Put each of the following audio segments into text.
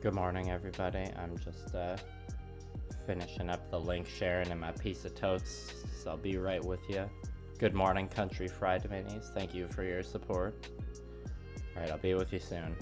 Good morning, everybody. I'm just finishing up the link sharing in my piece of totes, so I'll be right with you. Good morning, Country Fried Minis. Thank you for your support. Alright, I'll be with you soon.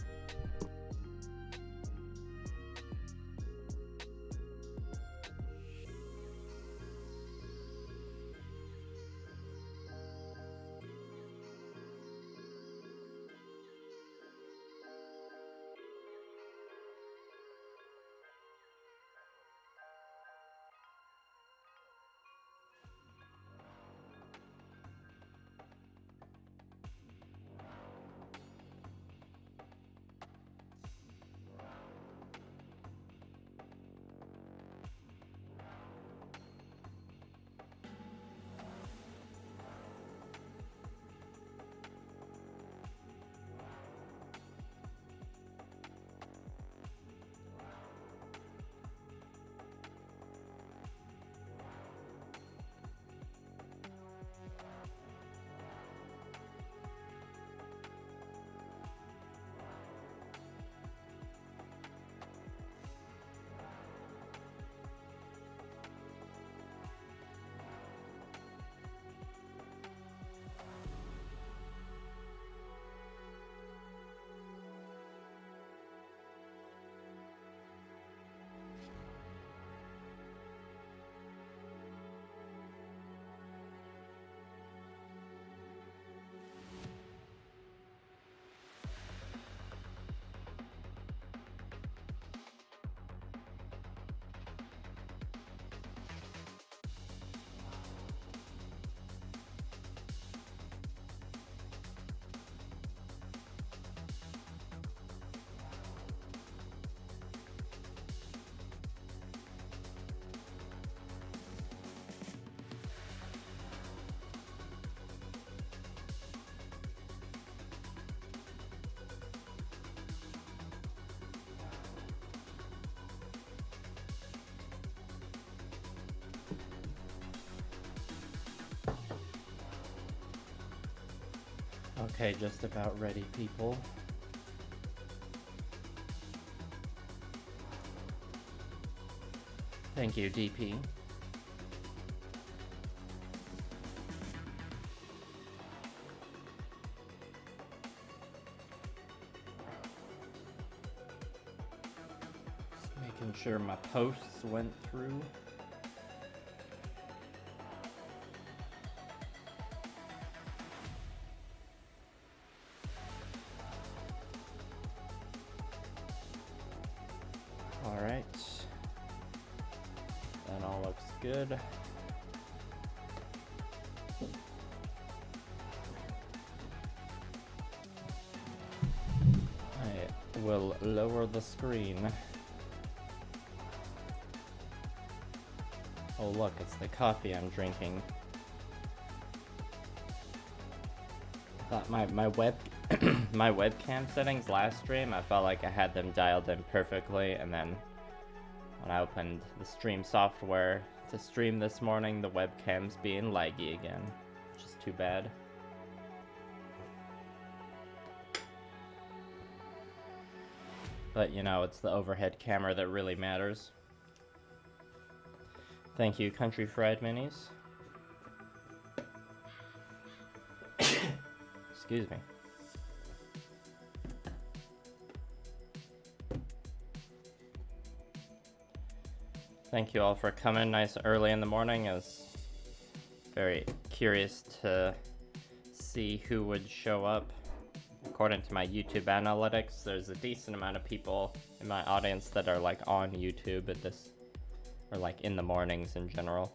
Okay, just about ready, people. Thank you, DP. Just making sure my posts went through. Good. I will lower the screen. Oh look, it's the coffee I'm drinking. I thought my web my webcam settings last stream, I felt like I had them dialed in perfectly, and then when I opened the stream software to stream this morning, the webcam's being laggy again, which is too bad. But you know, it's the overhead camera that really matters. Thank you, Country Fried Minis. Excuse me. Thank you all for coming nice early in the morning. I was very curious to see who would show up. According to my YouTube analytics, there's a decent amount of people in my audience that are like on YouTube at this, or like in the mornings in general.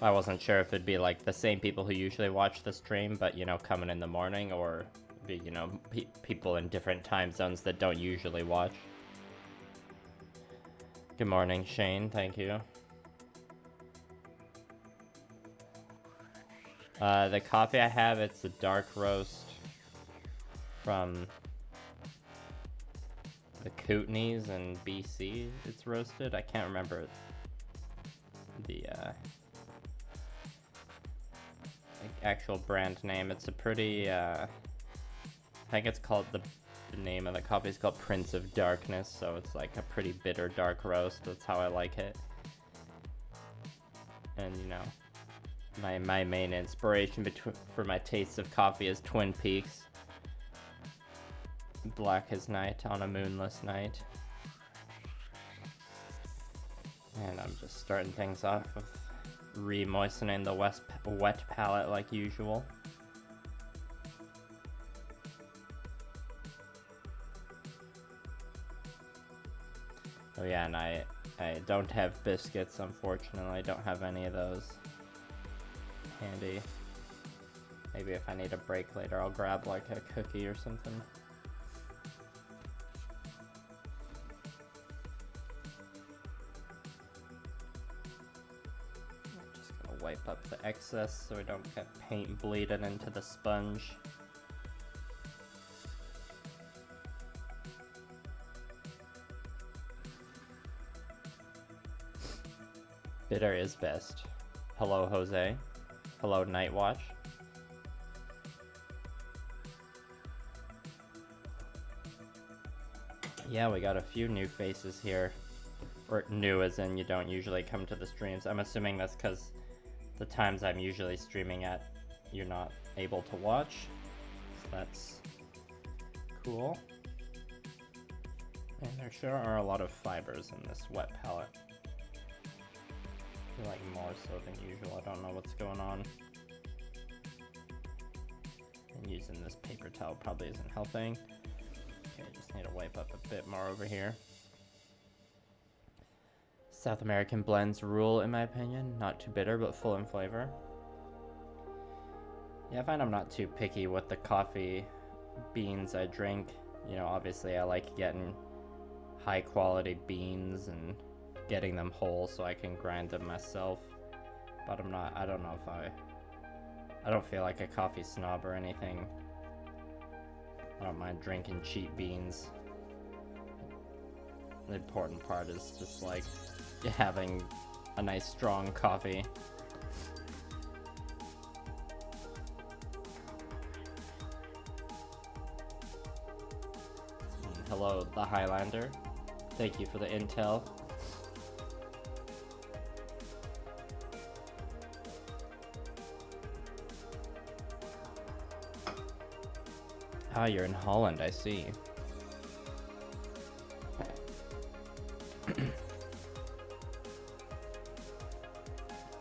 I wasn't sure if it'd be like the same people who usually watch the stream, but you know, coming in the morning, or be, you know, people in different time zones that don't usually watch. Good morning, Shane. Thank you. The coffee I have, it's a dark roast from the Kootenays in BC. It's roasted. I can't remember the actual brand name. It's a pretty I think it's called, the name of the coffee is called Prince of Darkness, so it's like a pretty bitter dark roast. That's how I like it. And you know, my main inspiration for my tastes of coffee is Twin Peaks. Black as night on a moonless night. And I'm just starting things off with re-moistening the wet palette like usual. Oh yeah, and I don't have biscuits, unfortunately. I don't have any of those handy. Maybe if I need a break later, I'll grab like a cookie or something. I'm just gonna wipe up the excess so we don't get paint bleeding into the sponge. Bitter is best. Hello, Jose. Hello, Nightwatch. Yeah, we got a few new faces here. Or new as in you don't usually come to the streams. I'm assuming that's because the times I'm usually streaming at, you're not able to watch. So that's cool. And there sure are a lot of fibers in this wet palette. I feel like more so than usual. I don't know what's going on. And using this paper towel probably isn't helping. Okay, I just need to wipe up a bit more over here. South American blends rule in my opinion. Not too bitter, but full in flavor. Yeah, I find I'm not too picky with the coffee beans I drink. You know, obviously I like getting high quality beans and getting them whole so I can grind them myself, but I don't know if I don't feel like a coffee snob or anything. I don't mind drinking cheap beans. The important part is just like having a nice strong coffee. And hello, the Highlander. Thank you for the intel. Ah, you're in Holland, I see.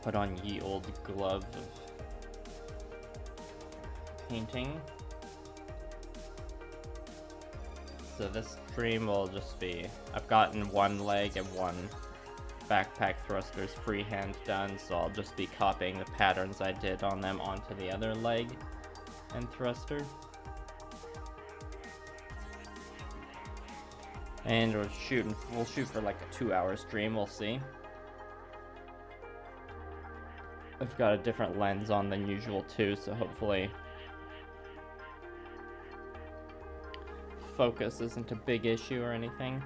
Put on ye old glove of painting. So this stream will just be, I've gotten one leg and one backpack thrusters freehand done, so I'll just be copying the patterns I did on them onto the other leg and thruster. And we'll shoot for like a 2-hour stream, we'll see. I've got a different lens on than usual too, so hopefully focus isn't a big issue or anything.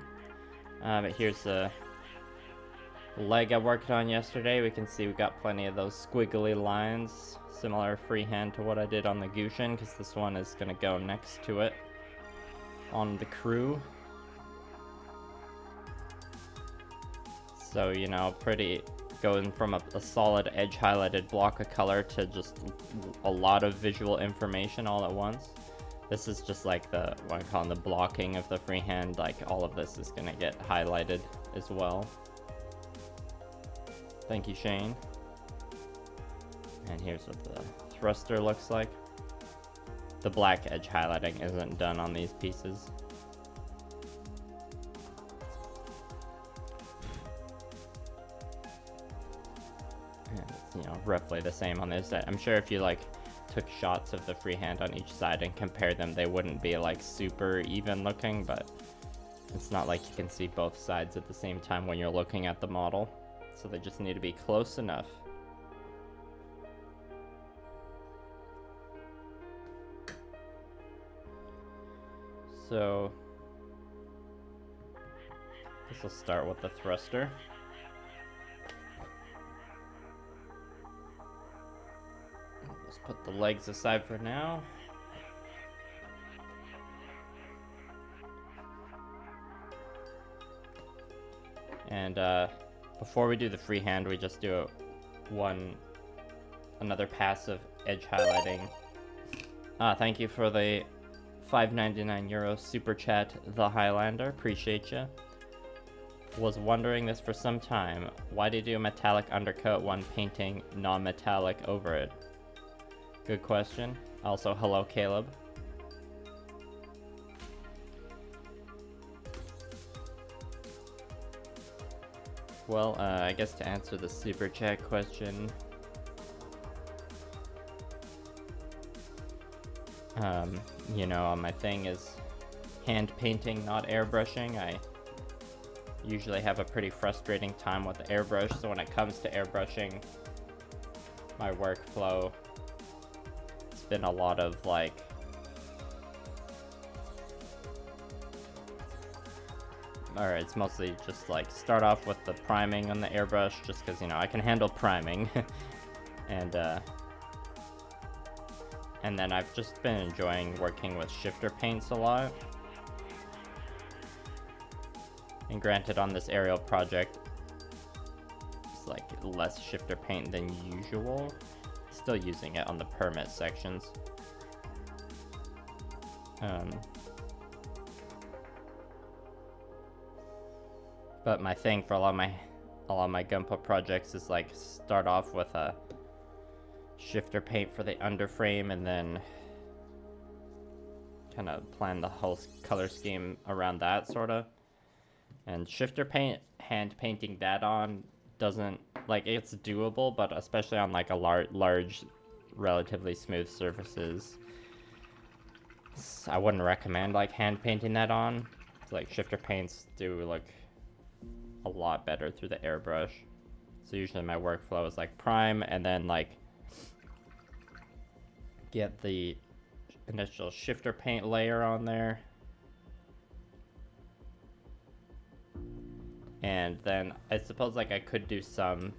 But here's the leg I worked on yesterday. We can see we got plenty of those squiggly lines, similar freehand to what I did on the Gushin, because this one is going to go next to it on the crew. So, you know, pretty going from a solid edge highlighted block of color to just a lot of visual information all at once. This is just like the, what I call the blocking of the freehand, like all of this is gonna get highlighted as well. Thank you, Shane. And here's what the thruster looks like. The black edge highlighting isn't done on these pieces. You know, roughly the same on this side. I'm sure if you like took shots of the freehand on each side and compared them, they wouldn't be like super even looking, but it's not like you can see both sides at the same time when you're looking at the model, so they just need to be close enough. So this will start with the thruster. Let's put the legs aside for now. And before we do the freehand, we just do another pass of edge highlighting. Thank you for the €5.99 super chat, the Highlander. Appreciate you. Was wondering this for some time. Why do you do a metallic undercoat when painting non-metallic over it? Good question. Also, hello, Caleb. Well, I guess to answer the super chat question, you know, my thing is hand painting, not airbrushing. I usually have a pretty frustrating time with the airbrush, so when it comes to airbrushing, my workflow, it's been a lot of like, or it's mostly just like start off with the priming on the airbrush, just because, you know, I can handle priming. And then I've just been enjoying working with shifter paints a lot. And granted, on this aerial project, it's like less shifter paint than usual. Still using it on the permit sections. But my thing for a lot of my gunpla projects is like start off with a shifter paint for the underframe and then kind of plan the whole color scheme around that, sort of. And shifter paint, hand painting that on doesn't, like, it's doable, but especially on like a large, relatively smooth surfaces, I wouldn't recommend like hand painting that on. It's like shifter paints do look a lot better through the airbrush. So usually my workflow is like prime and then like get the initial shifter paint layer on there, and then I suppose like I could do some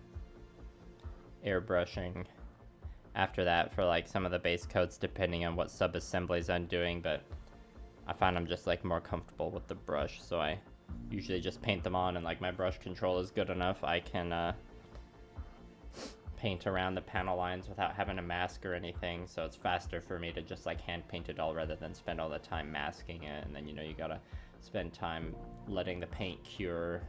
airbrushing after that for like some of the base coats depending on what sub-assemblies I'm doing, but I find I'm just like more comfortable with the brush, so I usually just paint them on, and like my brush control is good enough, I can paint around the panel lines without having to mask or anything, so it's faster for me to just like hand paint it all rather than spend all the time masking it, and then, you know, you gotta spend time letting the paint cure.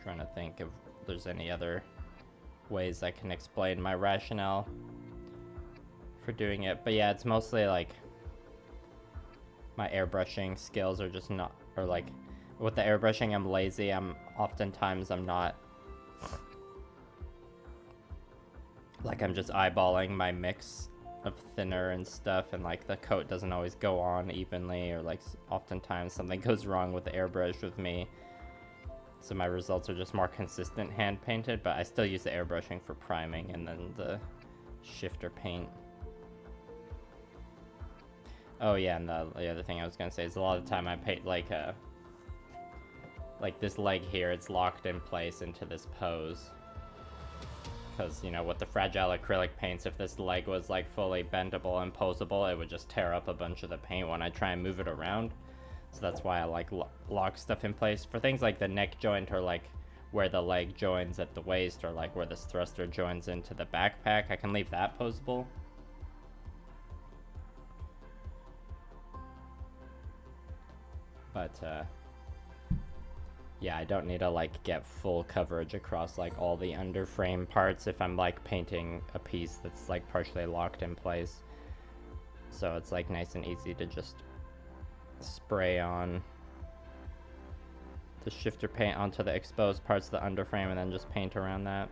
Trying to think if there's any other ways I can explain my rationale for doing it, but yeah, it's mostly like my airbrushing skills are just not, or like with the airbrushing I'm lazy. I'm not like, I'm just eyeballing my mix of thinner and stuff, and like the coat doesn't always go on evenly, or like oftentimes something goes wrong with the airbrush with me, so my results are just more consistent hand painted, but I still use the airbrushing for priming and then the shifter paint. Oh yeah, and the other thing I was gonna say is a lot of the time I paint like this leg here, it's locked in place into this pose. Because, you know, with the fragile acrylic paints, if this leg was like fully bendable and posable, it would just tear up a bunch of the paint when I try and move it around. So that's why I like lock stuff in place. For things like the neck joint, or like where the leg joins at the waist, or like where this thruster joins into the backpack, I can leave that posable. But yeah, I don't need to like get full coverage across like all the underframe parts if I'm like painting a piece that's like partially locked in place. So it's like nice and easy to just spray on the shifter paint onto the exposed parts of the underframe and then just paint around that.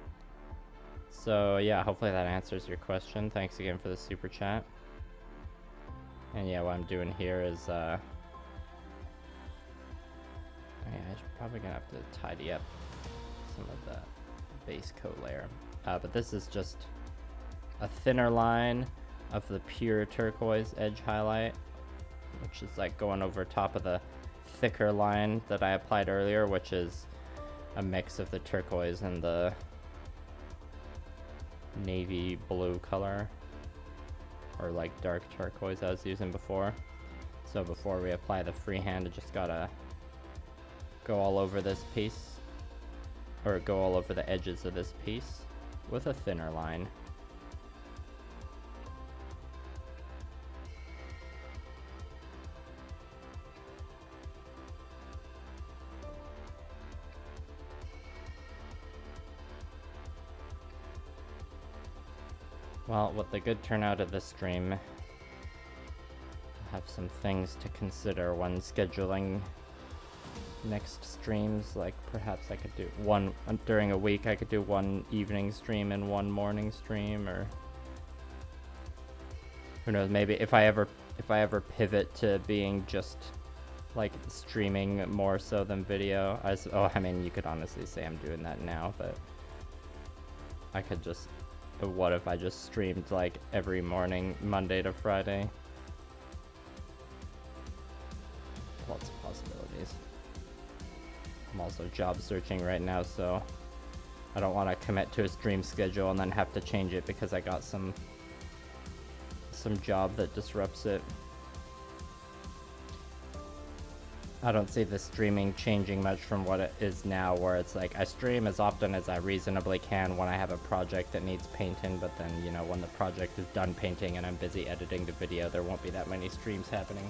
So yeah, hopefully that answers your question. Thanks again for the super chat. And yeah, what I'm doing here is yeah, I'm probably gonna have to tidy up some of the base coat layer. But this is just a thinner line of the pure turquoise edge highlight, which is like going over top of the thicker line that I applied earlier, which is a mix of the turquoise and the navy blue color. or like dark turquoise I was using before. So before we apply the freehand, I just gotta go all over this piece, or go all over the edges of this piece with a thinner line. Well, with the good turnout of this stream, I have some things to consider when scheduling next streams. Like perhaps I could do one during a week. I could do one evening stream and one morning stream, or who knows? Maybe if I ever pivot to being just like streaming more so than video. I mean, you could honestly say I'm doing that now, but I could just. What if I just streamed like every morning, Monday to Friday? Lots of possibilities. I'm also job searching right now, so I don't want to commit to a stream schedule and then have to change it because I got some job that disrupts it. I don't see the streaming changing much from what it is now, where it's like I stream as often as I reasonably can when I have a project that needs painting, but then, you know, when the project is done painting and I'm busy editing the video, there won't be that many streams happening.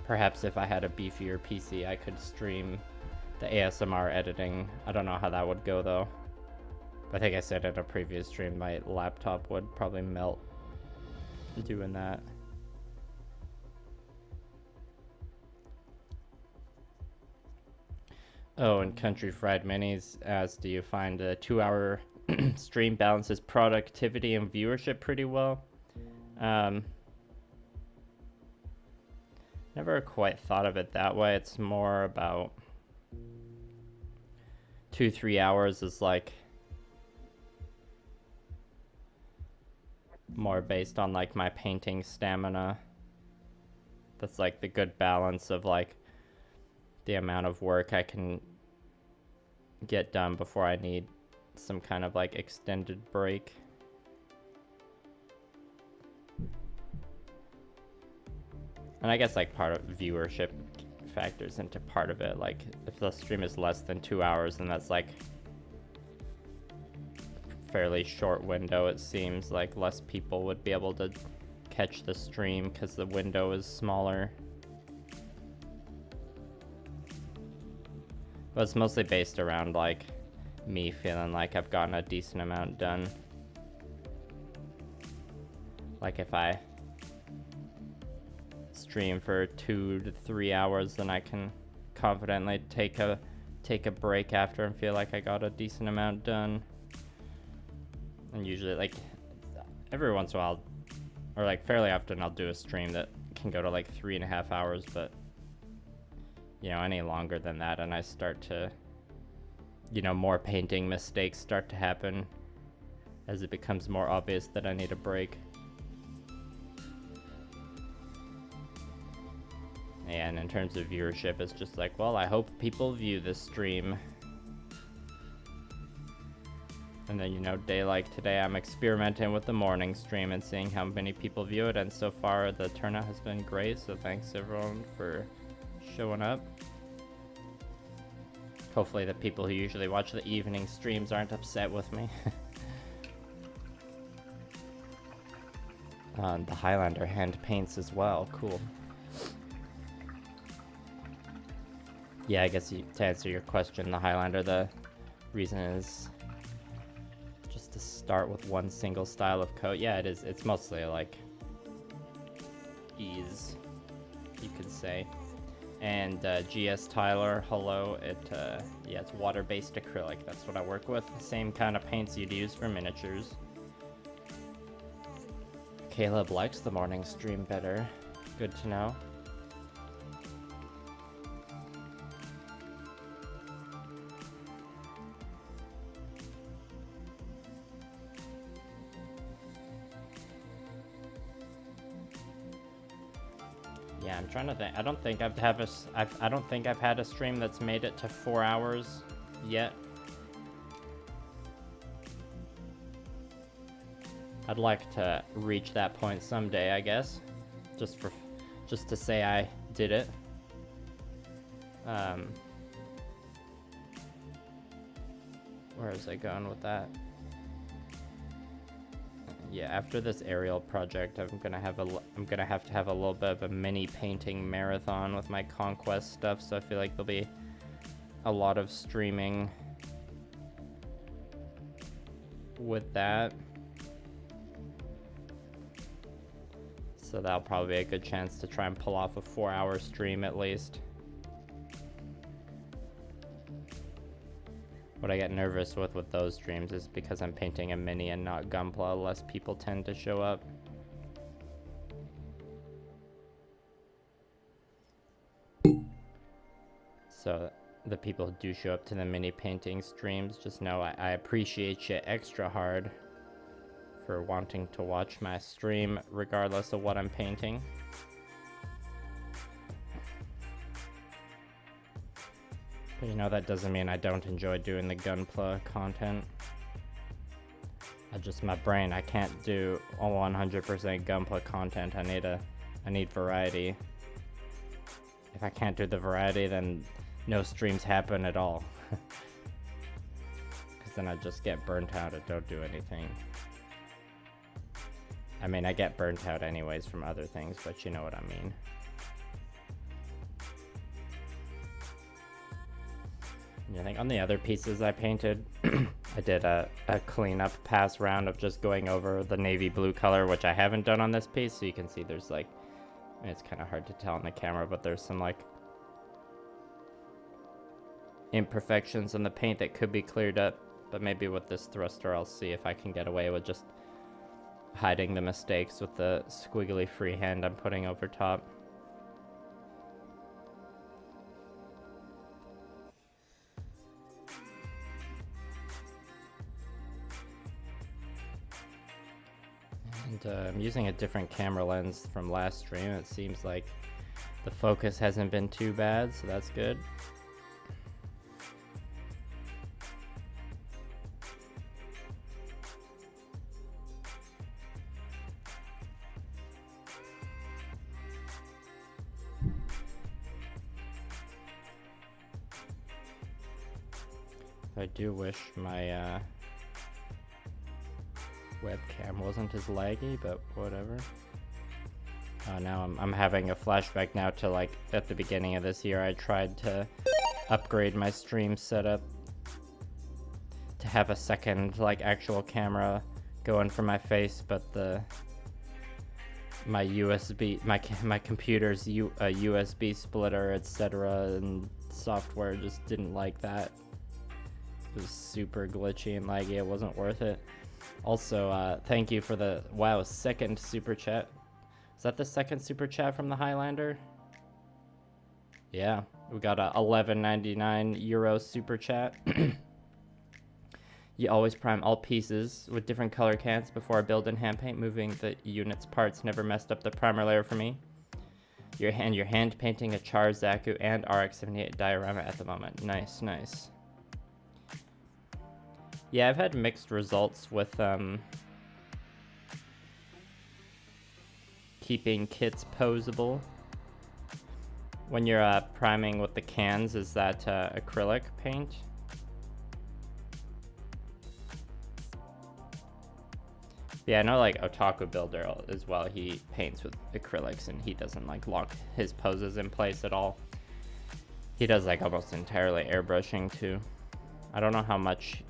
Perhaps if I had a beefier PC, I could stream the ASMR editing. I don't know how that would go though. I think I said in a previous stream my laptop would probably melt doing that. Oh, and Country Fried Minis asks, do you find a 2-hour stream balances productivity and viewership pretty well? Never quite thought of it that way. It's more about 2-3 hours is like more based on like my painting stamina. That's like the good balance of like the amount of work I can get done before I need some kind of like extended break. And I guess like part of viewership factors into part of it. Like if the stream is less than 2 hours, then that's like fairly short window. It seems like less people would be able to catch the stream because the window is smaller. But it's mostly based around like me feeling like I've gotten a decent amount done. Like if I stream for 2 to 3 hours, then I can confidently take a break after and feel like I got a decent amount done. And usually like every once in a while, or like fairly often, I'll do a stream that can go to like 3.5 hours, but you know, any longer than that and I start to, you know, more painting mistakes start to happen as it becomes more obvious that I need a break. And in terms of viewership, it's just like, well, I hope people view this stream. And then, you know, day like today, I'm experimenting with the morning stream and seeing how many people view it, and so far the turnout has been great, so thanks everyone for showing up. Hopefully the people who usually watch the evening streams aren't upset with me. The Highlander hand paints as well, cool. Yeah, I guess to answer your question, the Highlander, the reason is just to start with one single style of coat. Yeah, it is. It's mostly like ease, you could say. And GS Tyler, hello. Yeah, it's water-based acrylic. That's what I work with. Same kind of paints you'd use for miniatures. Caleb likes the morning stream better. Good to know. Yeah, I'm trying to think. I don't think I've had a stream that's made it to 4 hours yet. I'd like to reach that point someday, I guess. Just to say I did it. Where is I going with that? Yeah, after this aerial project, I'm gonna have to have a little bit of a mini painting marathon with my conquest stuff. So I feel like there'll be a lot of streaming with that. So that'll probably be a good chance to try and pull off a 4-hour stream at least. What I get nervous with those streams is because I'm painting a mini and not gunpla, less people tend to show up. So the people who do show up to the mini painting streams, just know I appreciate you extra hard for wanting to watch my stream regardless of what I'm painting. But you know, that doesn't mean I don't enjoy doing the gunpla content. My brain, I can't do 100% gunpla content. I need variety. If I can't do the variety, then no streams happen at all. Because then I just get burnt out and don't do anything. I mean, I get burnt out anyways from other things, but you know what I mean. I think on the other pieces I painted, I did a cleanup pass round of just going over the navy blue color, which I haven't done on this piece. So you can see there's like, I mean, it's kind of hard to tell on the camera, but there's some like imperfections in the paint that could be cleared up. But maybe with this thruster, I'll see if I can get away with just hiding the mistakes with the squiggly freehand I'm putting over top. And I'm using a different camera lens from last stream. It seems like the focus hasn't been too bad, so that's good. I do wish my webcam wasn't as laggy, but whatever. Now I'm having a flashback now to like at the beginning of this year. I tried to upgrade my stream setup to have a second like actual camera going for my face, but my computer's USB splitter, etc., and software just didn't like that. It was super glitchy and laggy. It wasn't worth it. Also, thank you for the second super chat. Is that the second super chat from the Highlander? Yeah, we got a 11.99 euro super chat. You always prime all pieces with different color cans before I build in hand paint. Moving the unit's parts never messed up the primer layer for me. You're hand painting a Char, Zaku, and RX-78 diorama at the moment. Nice, nice. Yeah, I've had mixed results with keeping kits posable. When you're priming with the cans, is that acrylic paint? Yeah, I know like Otaku Builder as well, he paints with acrylics and he doesn't like lock his poses in place at all. He does like almost entirely airbrushing too. I don't know how much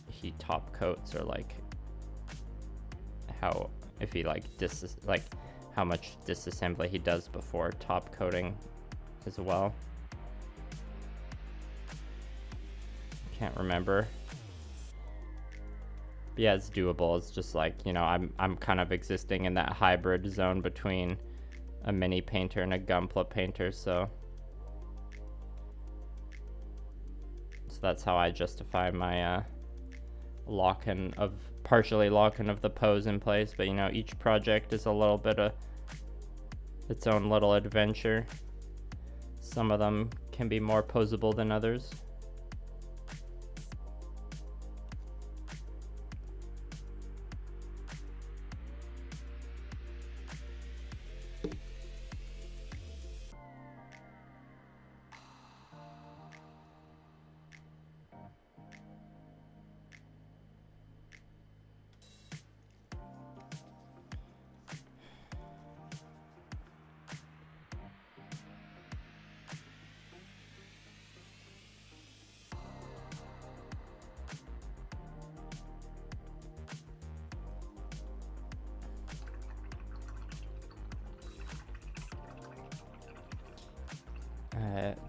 he top coats or like how, if he like how much disassembly he does before top coating as well. Can't remember. But yeah, it's doable. It's just like, you know, I'm kind of existing in that hybrid zone between a mini painter and a gunpla painter, so that's how I justify my partially locking of the pose in place. But you know, each project is a little bit of its own little adventure. Some of them can be more posable than others.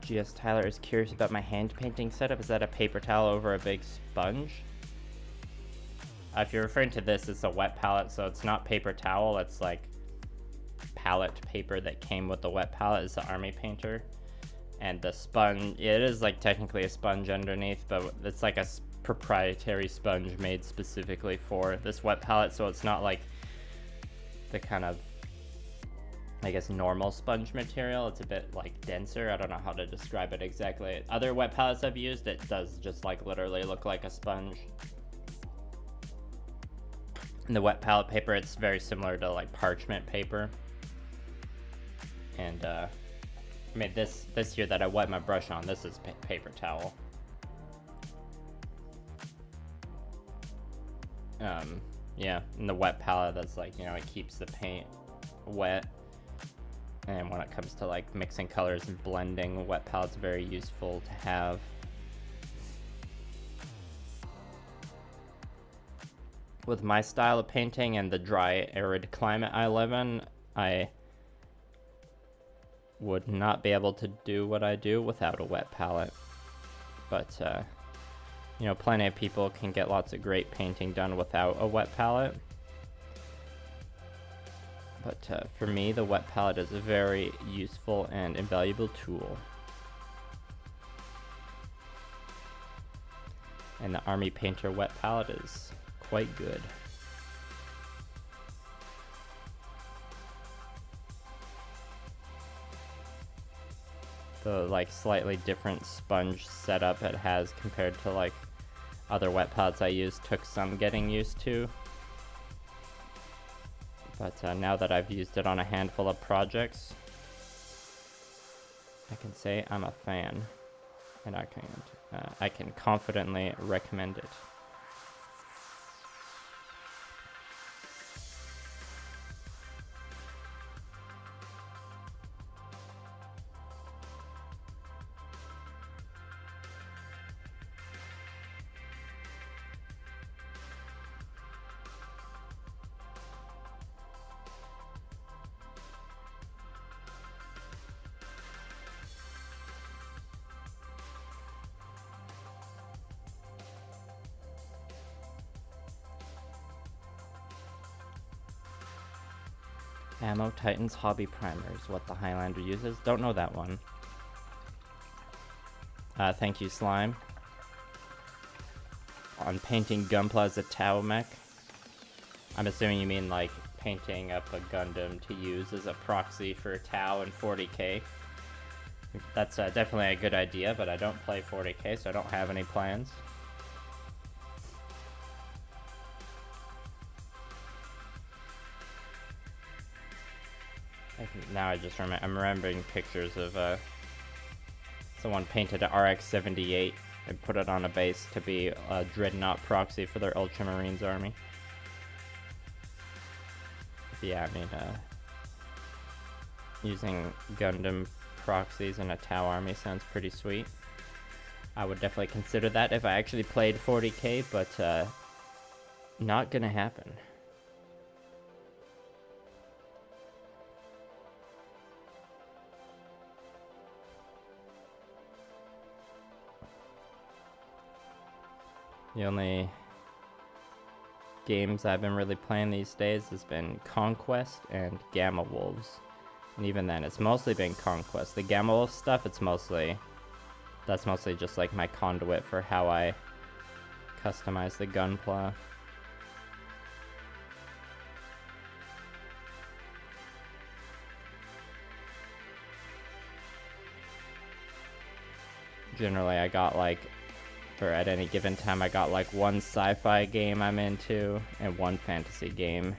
GS Tyler is curious about my hand painting setup. Is that a paper towel over a big sponge? If you're referring to this, it's a wet palette, so it's not paper towel. It's like palette paper that came with the wet palette. Is the army painter. And the sponge, it is like technically a sponge underneath, but it's like a proprietary sponge made specifically for this wet palette, so it's not like the kind of, I guess, normal sponge material. It's a bit like denser. I don't know how to describe it exactly. Other wet palettes I've used, it does just like literally look like a sponge. And the wet palette paper, it's very similar to like parchment paper. And I mean, this here that I wipe my brush on, this is paper towel. Yeah, and the wet palette, that's like, you know, it keeps the paint wet. And when it comes to like mixing colors and blending, a wet palette's very useful to have. With my style of painting and the dry, arid climate I live in, I would not be able to do what I do without a wet palette. But, you know, plenty of people can get lots of great painting done without a wet palette. But for me, the wet palette is a very useful and invaluable tool. And the Army Painter wet palette is quite good. The like slightly different sponge setup it has compared to like other wet palettes I used took some getting used to. But now that I've used it on a handful of projects, I can say I'm a fan, and I can confidently recommend it. Ammo Titans Hobby Primers, what the Highlander uses. Don't know that one. Thank you, Slime. On painting Gunpla as a Tau mech. I'm assuming you mean like painting up a Gundam to use as a proxy for Tau and 40k. That's definitely a good idea, but I don't play 40k, so I don't have any plans. Now I just I'm remembering pictures of someone painted an RX-78 and put it on a base to be a Dreadnought proxy for their Ultramarines army. But yeah, I mean, using Gundam proxies in a Tau army sounds pretty sweet. I would definitely consider that if I actually played 40k, but not gonna happen. The only games I've been really playing these days has been Conquest and Gamma Wolves. And even then, it's mostly been Conquest. The Gamma Wolf stuff, that's mostly just like my conduit for how I customize the gunpla. Generally, I got like, or at any given time, I got like one sci-fi game I'm into and one fantasy game.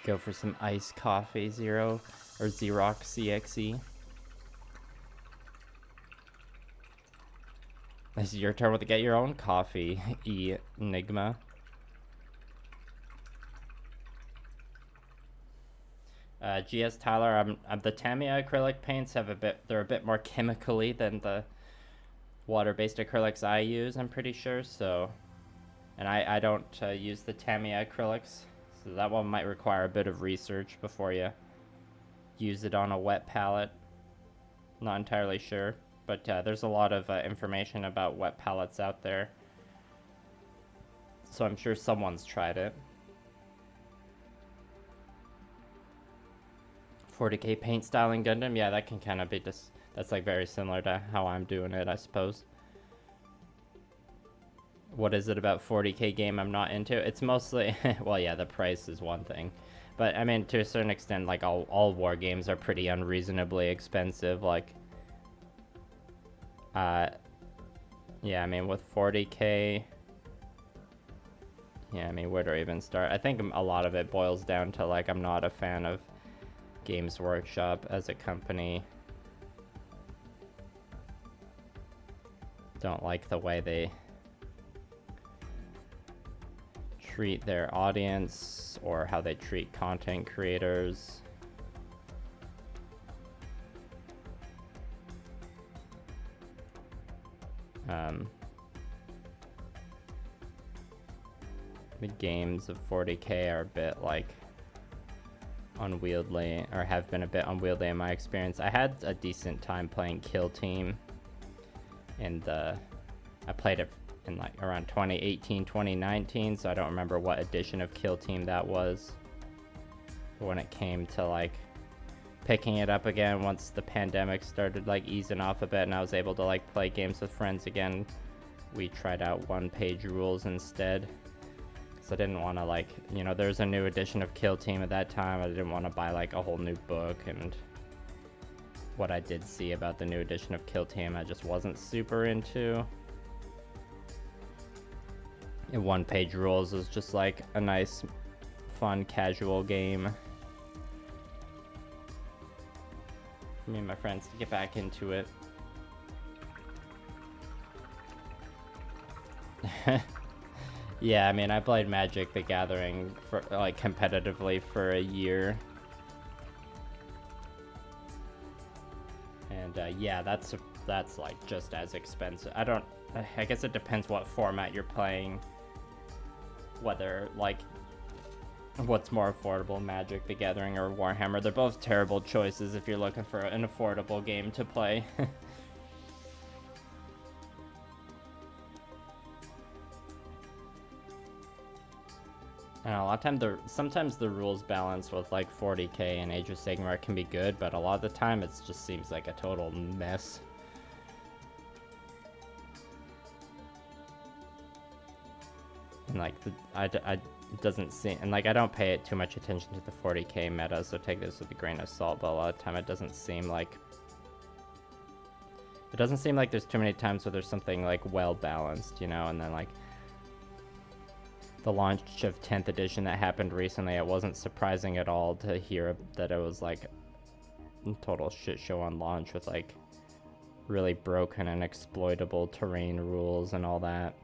Go for some iced coffee, Zero, or Xerox CXE. This is your turn to get your own coffee, Enigma. GS Tyler, the Tamiya acrylic paints they're a bit more chemically than the water-based acrylics I use, I'm pretty sure, so. And I don't use the Tamiya acrylics, so that one might require a bit of research before you use it on a wet palette. Not entirely sure, but there's a lot of information about wet palettes out there, so I'm sure someone's tried it. 40k paint styling Gundam, yeah, that can kind of be just, that's like very similar to how I'm doing it, I suppose. What is it about 40k game I'm not into? It's mostly, well, yeah, the price is one thing, but I mean, to a certain extent, like all war games are pretty unreasonably expensive. Like, yeah, I mean, with 40k, yeah, I mean, where do I even start? I think a lot of it boils down to, like, I'm not a fan of Games Workshop as a company. Don't like the way they treat their audience or how they treat content creators. The games of 40k are a bit like unwieldy, or have been a bit unwieldy in my experience. I had a decent time playing Kill Team, and I played it in like around 2018, 2019, so I don't remember what edition of Kill Team that was. But when it came to like picking it up again once the pandemic started like easing off a bit and I was able to like play games with friends again, we tried out one-page rules instead. So I didn't want to, like, you know, there's a new edition of Kill Team at that time. I didn't want to buy like a whole new book, and what I did see about the new edition of Kill Team I just wasn't super into. And one-page rules was just like a nice, fun, casual game. Me and my friends to get back into it. Yeah, I mean, I played Magic the Gathering for like competitively for a year, and yeah, that's like just as expensive. I guess it depends what format you're playing, whether like what's more affordable, Magic the Gathering or Warhammer. They're both terrible choices if you're looking for an affordable game to play. And a lot of times, sometimes the rules balance with like 40k and Age of Sigmar can be good, but a lot of the time it just seems like a total mess. And like, it doesn't seem, and like I don't pay too much attention to the 40k meta, so take this with a grain of salt, but a lot of the time it doesn't seem like there's too many times where there's something like well balanced, you know, and then like the launch of 10th edition that happened recently, it wasn't surprising at all to hear that it was like a total shit show on launch with like really broken and exploitable terrain rules and all that.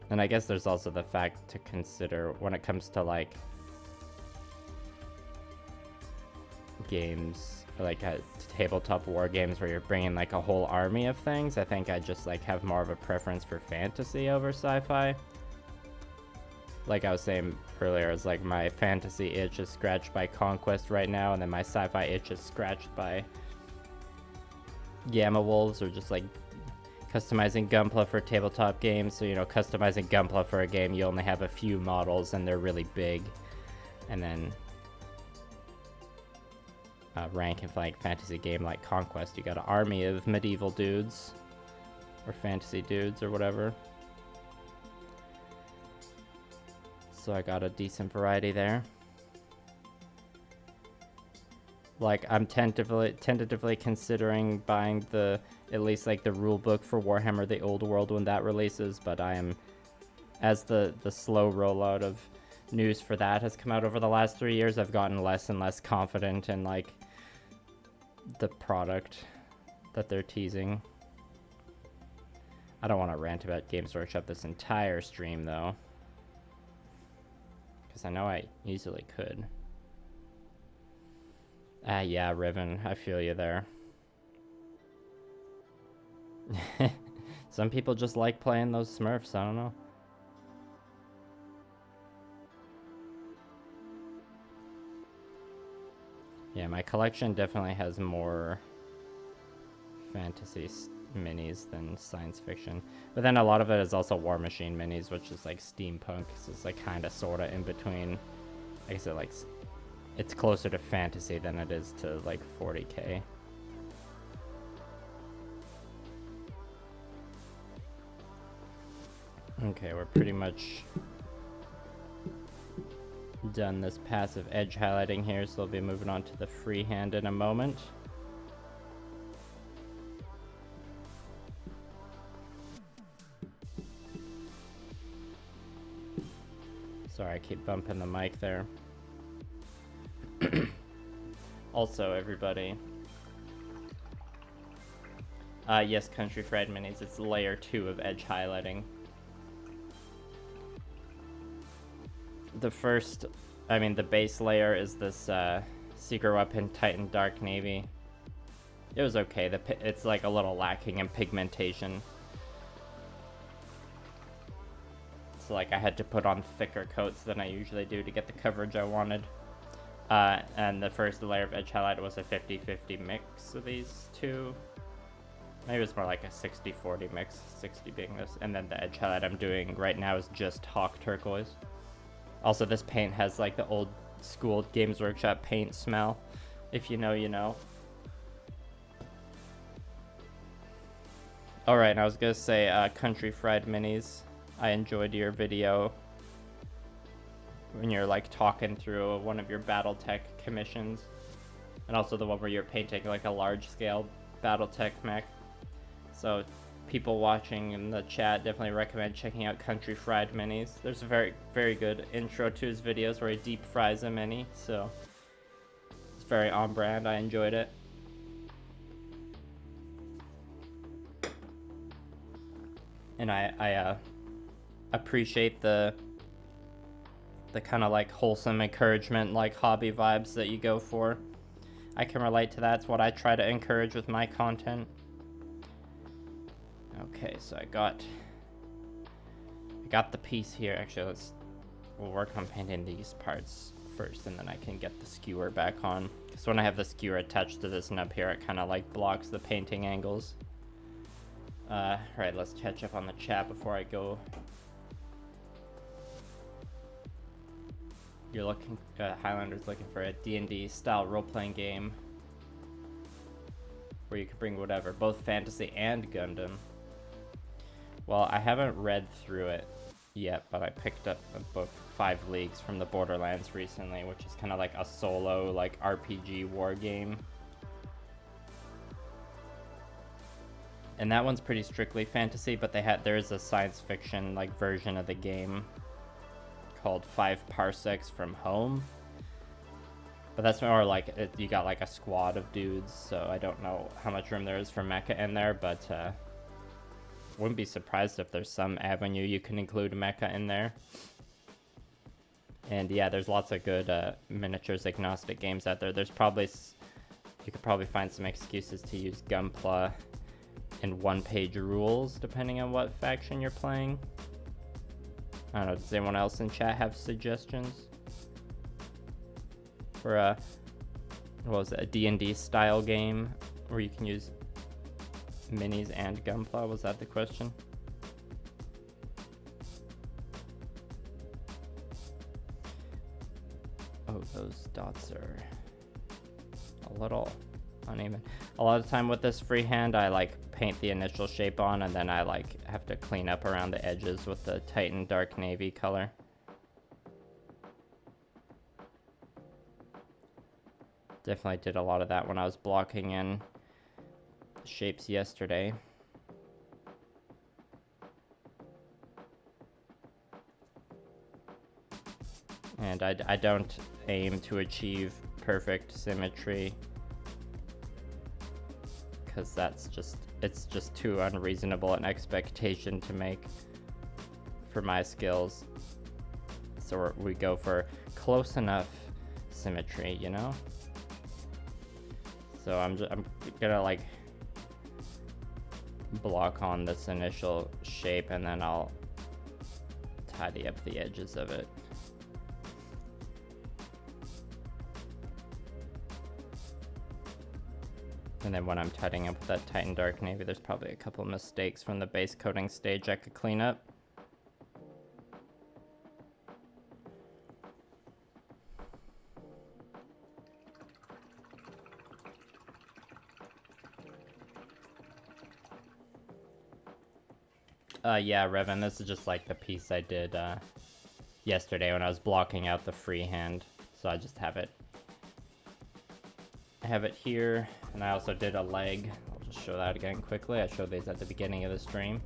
And I guess there's also the fact to consider when it comes to like games like tabletop war games where you're bringing like a whole army of things. I think I just like have more of a preference for fantasy over sci-fi. Like I was saying earlier, it's like my fantasy itch is scratched by Conquest right now, and then my sci-fi itch is scratched by Gamma Wolves, or just like customizing Gunpla for tabletop games. So, you know, customizing Gunpla for a game, you only have a few models and they're really big, and then rank in like fantasy game like Conquest, you got an army of medieval dudes or fantasy dudes or whatever. So I got a decent variety there. Like, I'm tentatively considering buying at least like the rule book for Warhammer the Old World when that releases, but I am, as the slow rollout of news for that has come out over the last 3 years, I've gotten less and less confident in like the product that they're teasing. I don't want to rant about Games Workshop this entire stream though, because I know I easily could. Yeah, Riven, I feel you there. Some people just like playing those Smurfs, I don't know. Yeah, my collection definitely has more fantasy minis than science fiction. But then a lot of it is also War Machine minis, which is like steampunk. So it's like kind of sort of in between. I guess it's closer to fantasy than it is to like 40k. Okay, we're pretty much done this passive edge highlighting here, so we'll be moving on to the freehand in a moment. Sorry, I keep bumping the mic there. Also, everybody, yes, Country Fried Minis, it's layer 2 of edge highlighting. The first, the base layer is this Secret Weapon Titan Dark Navy. It was okay. It's like a little lacking in pigmentation. So like I had to put on thicker coats than I usually do to get the coverage I wanted. And the first layer of edge highlight was a 50-50 mix of these two. Maybe it was more like a 60-40 mix, 60 being this. And then the edge highlight I'm doing right now is just Hawk Turquoise. Also, this paint has like the old school Games Workshop paint smell. If you know, you know. Alright, I was gonna say Country Fried Minis. I enjoyed your video when you're like talking through one of your Battletech commissions. And also the one where you're painting like a large scale Battletech mech. So people watching in the chat definitely recommend checking out Country Fried Minis. There's a very, very good intro to his videos where he deep fries a mini, so it's very on brand. I enjoyed it. And I appreciate the kind of like wholesome encouragement, like hobby vibes that you go for. I can relate to that. It's what I try to encourage with my content. Okay, so I got the piece here. Actually, we'll work on painting these parts first, and then I can get the skewer back on. Because when I have the skewer attached to this nub here, it kind of like blocks the painting angles. Right, let's catch up on the chat before I go. You're looking, Highlander's looking for a D&D style role-playing game where you can bring whatever, both fantasy and Gundam. Well, I haven't read through it yet, but I picked up a book, 5 Leagues from the Borderlands recently, which is kind of like a solo, like RPG war game. And that one's pretty strictly fantasy, but there is a science fiction like version of the game called 5 Parsecs from Home. But that's more like you got like a squad of dudes, so I don't know how much room there is for mecha in there, but wouldn't be surprised if there's some avenue you can include mecha in there. And yeah, there's lots of good miniatures agnostic games out there. You could probably find some excuses to use Gunpla and one-page rules depending on what faction you're playing. I don't know, does anyone else in chat have suggestions for a D&D style game where you can use minis and Gunpla? Was that the question? Oh, those dots are a little uneven. A lot of the time with this freehand, I like paint the initial shape on, and then I like have to clean up around the edges with the Titan Dark Navy color. Definitely did a lot of that when I was blocking in shapes yesterday. And I don't aim to achieve perfect symmetry, because it's just too unreasonable an expectation to make for my skills. So we go for close enough symmetry, you know? So I'm gonna like block on this initial shape, and then I'll tidy up the edges of it. And then when I'm tidying up with that Titan Dark Navy, there's probably a couple mistakes from the base coating stage I could clean up. Yeah, Revan, this is just like the piece I did yesterday when I was blocking out the freehand. So I just have it. I have it here, and I also did a leg. I'll just show that again quickly. I showed these at the beginning of the stream.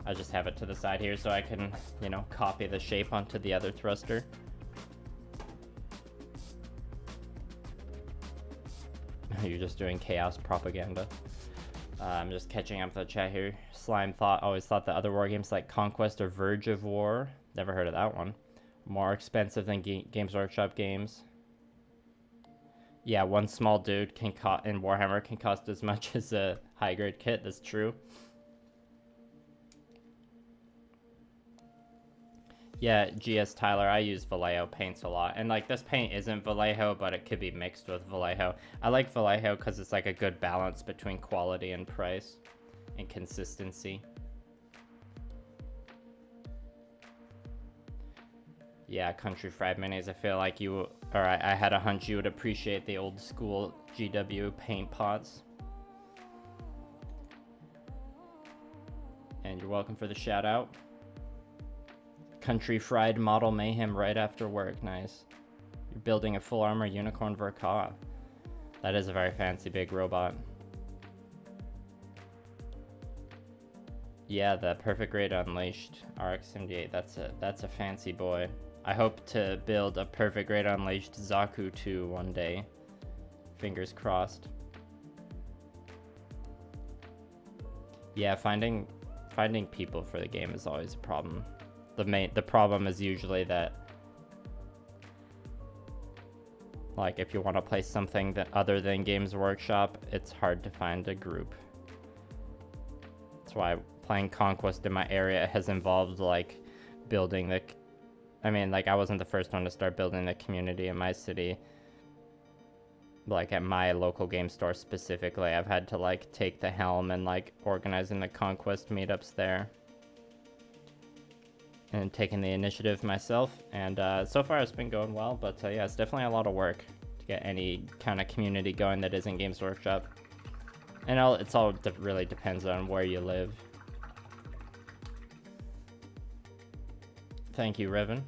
I just have it to the side here so I can, you know, copy the shape onto the other thruster. You're just doing chaos propaganda. I'm just catching up with the chat here. Slime always thought that other war games like Conquest or Verge of War, never heard of that one, more expensive than Games Workshop games. Yeah, one small dude in Warhammer can cost as much as a high grade kit. That's true. Yeah, GS Tyler, I use Vallejo paints a lot. And like this paint isn't Vallejo, but it could be mixed with Vallejo. I like Vallejo because it's like a good balance between quality and price and consistency. Yeah, Country Fried Minis, I feel like I had a hunch you would appreciate the old school GW paint pots. And you're welcome for the shout out. Country Fried Model Mayhem right after work, nice. You're building a full armor Unicorn Verka. That is a very fancy big robot. Yeah, the Perfect Grade Unleashed RX-78, that's a fancy boy. I hope to build a Perfect Grade Unleashed Zaku 2 one day. Fingers crossed. Yeah, finding people for the game is always a problem. The problem is usually that, like, if you want to play something that other than Games Workshop, it's hard to find a group. That's why playing Conquest in my area has involved like building the, I mean, like I wasn't the first one to start building the community in my city. Like at my local game store specifically, I've had to like take the helm and like organizing the Conquest meetups there. And taking the initiative myself, and so far it's been going well, but yeah, it's definitely a lot of work to get any kind of community going that isn't Games Workshop. And it all really depends on where you live. Thank you, Revan.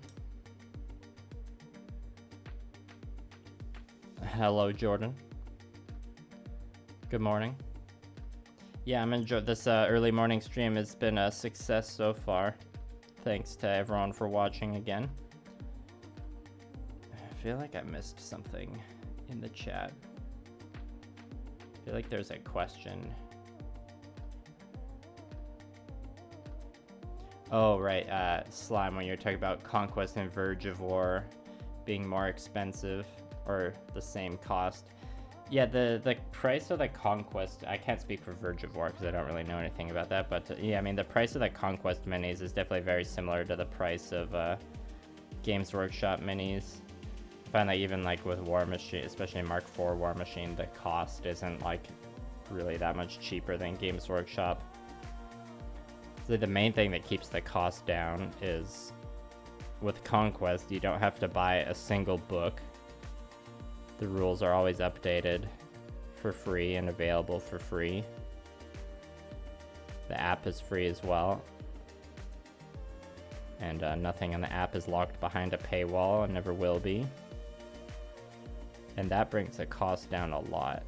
Hello, Jordan. Good morning. Yeah, I'm enjoying this early morning stream. Has been a success so far. Thanks to everyone for watching again. I feel like I missed something in the chat. I feel like there's a question. Oh, right, Slime, when you're talking about Conquest and Verge of War being more expensive or the same cost. Yeah, the price of the Conquest, I can't speak for Verge of War because I don't really know anything about that, but yeah, I mean, the price of the Conquest minis is definitely very similar to the price of Games Workshop minis. I find that even like with War Machine, especially Mark IV War Machine, the cost isn't like really that much cheaper than Games Workshop. So the main thing that keeps the cost down is with Conquest, you don't have to buy a single book. The rules are always updated for free and available for free. The app is free as well. And nothing on the app is locked behind a paywall and never will be. And that brings the cost down a lot.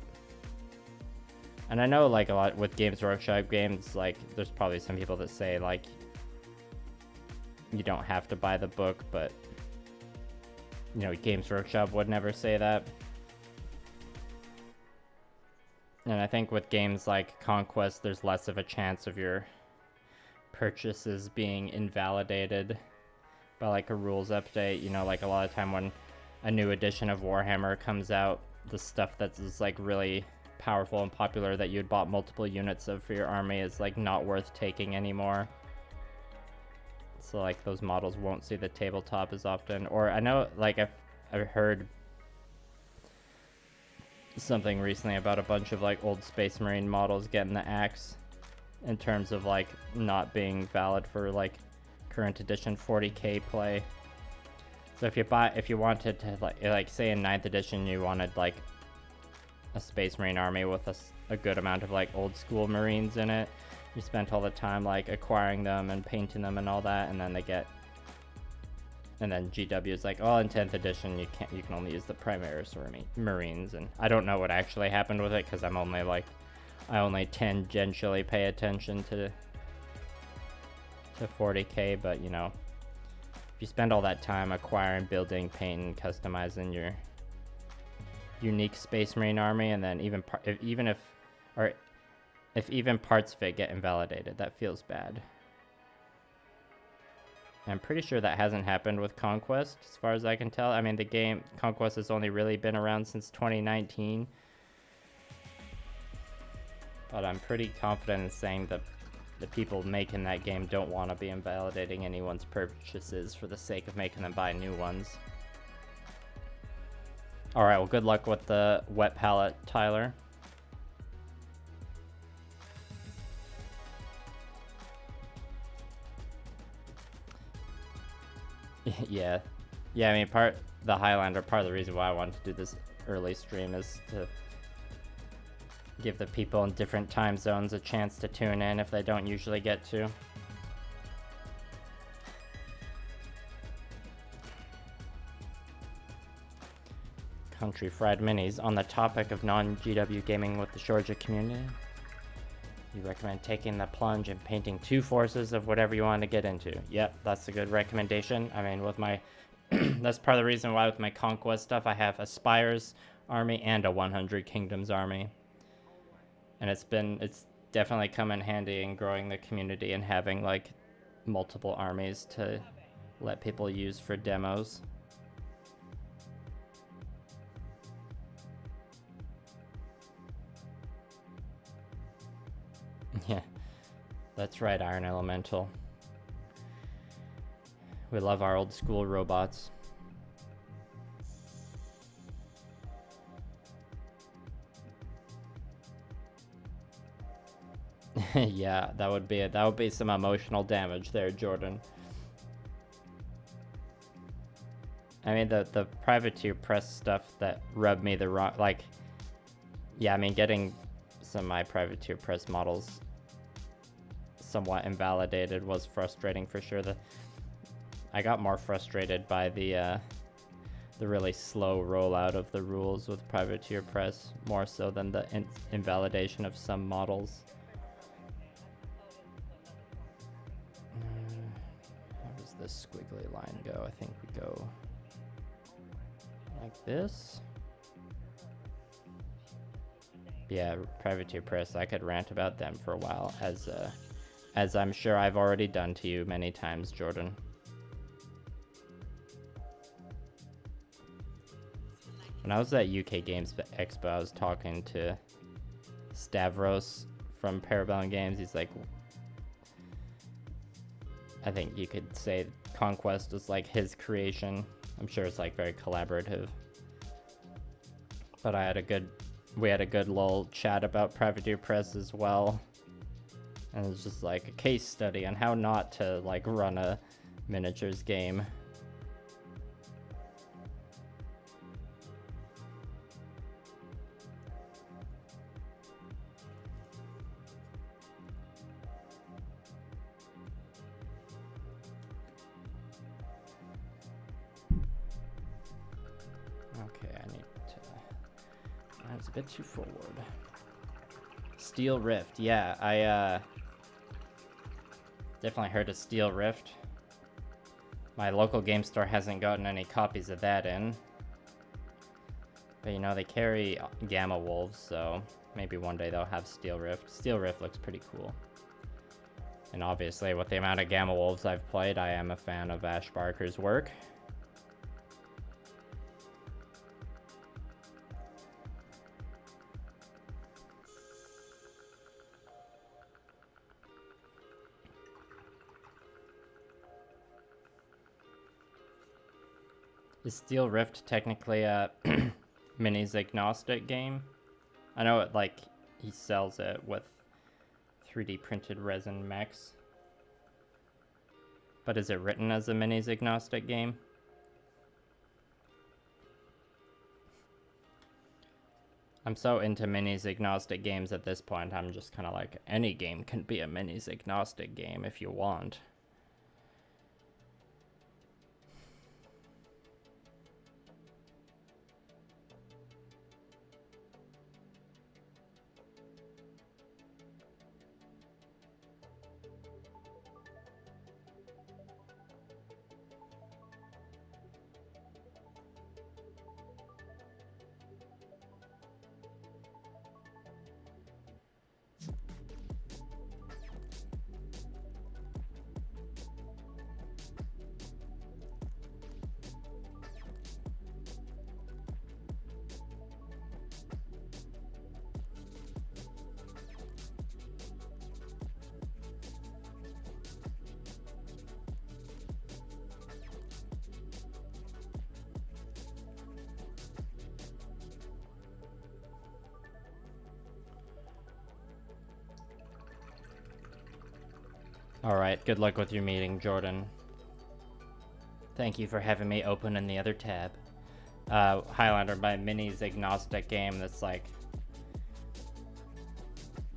And I know like a lot with Games Workshop games, like there's probably some people that say like you don't have to buy the book, but you know, Games Workshop would never say that. And I think with games like Conquest, there's less of a chance of your purchases being invalidated by like a rules update. You know, like a lot of time when a new edition of Warhammer comes out, the stuff that's like really powerful and popular that you'd bought multiple units of for your army is like not worth taking anymore. So like those models won't see the tabletop as often. Or I know like I've heard something recently about a bunch of like old Space Marine models getting the axe in terms of like not being valid for like current edition 40k play. So if you wanted to like say in 9th edition you wanted like a Space Marine army with a good amount of like old school Marines in it, you spent all the time like acquiring them and painting them and all that, and then GW is like, oh, in 10th edition you can only use the Primaris Marines. And I don't know what actually happened with it because I only tangentially pay attention to 40k, but you know, if you spend all that time acquiring, building, painting, customizing your unique Space Marine army, and then if even parts of it get invalidated, that feels bad. I'm pretty sure that hasn't happened with Conquest, as far as I can tell. I mean, the game Conquest has only really been around since 2019. But I'm pretty confident in saying that the people making that game don't want to be invalidating anyone's purchases for the sake of making them buy new ones. Alright, well, good luck with the wet palette, Tyler. Yeah, I mean, the Highlander, part of the reason why I wanted to do this early stream is to give the people in different time zones a chance to tune in if they don't usually get to. Country Fried Minis, on the topic of non-GW gaming with the Georgia community, you recommend taking the plunge and painting 2 forces of whatever you want to get into. Yep, that's a good recommendation. I mean, with my that's part of the reason why with my Conquest stuff I have a Spires army and a 100 Kingdoms army. And it's definitely come in handy in growing the community and having like multiple armies to let people use for demos. Yeah, that's right, Iron Elemental. We love our old school robots. Yeah, that would be some emotional damage there, Jordan. I mean, the privateer press stuff that rubbed me the wrong, like, yeah, I mean, getting some of my privateer press models somewhat invalidated was frustrating for sure. I got more frustrated by the really slow rollout of the rules with privateer press, more so than the invalidation of some models. How does this squiggly line go? I think we go like this. Yeah, privateer press, I could rant about them for a while, as I'm sure I've already done to you many times, Jordan. When I was at UK Games Expo, I was talking to Stavros from Parabellum Games. He's like, I think you could say Conquest was like his creation. I'm sure it's like very collaborative. But we had a good little chat about privateer press as well. And it was just like a case study on how not to like run a miniatures game. Okay, I need to was a bit too forward. Steel Rift, yeah, I definitely heard of Steel Rift. My local game store hasn't gotten any copies of that in. But you know, they carry Gamma Wolves, so maybe one day they'll have Steel Rift. Steel Rift looks pretty cool. And obviously, with the amount of Gamma Wolves I've played, I am a fan of Ash Barker's work. Is Steel Rift technically a minis agnostic game? I know it, like, he sells it with 3D printed resin mechs. But is it written as a minis agnostic game? I'm so into minis agnostic games at this point, I'm just kind of like, any game can be a minis agnostic game if you want. Alright, good luck with your meeting, Jordan. Thank you for having me open in the other tab. Highlander, my minis agnostic game that's like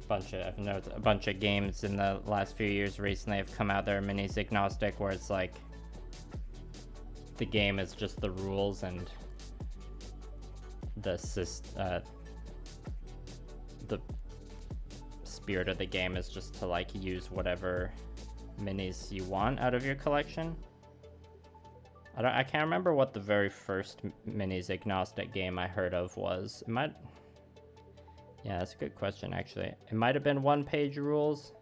a bunch of games in the last few years recently have come out that are minis agnostic, where it's like the game is just the rules and the spirit of the game is just to like use whatever minis you want out of your collection. I can't remember what the very first minis agnostic game I heard of was. Yeah, that's a good question actually. It might have been one-page rules.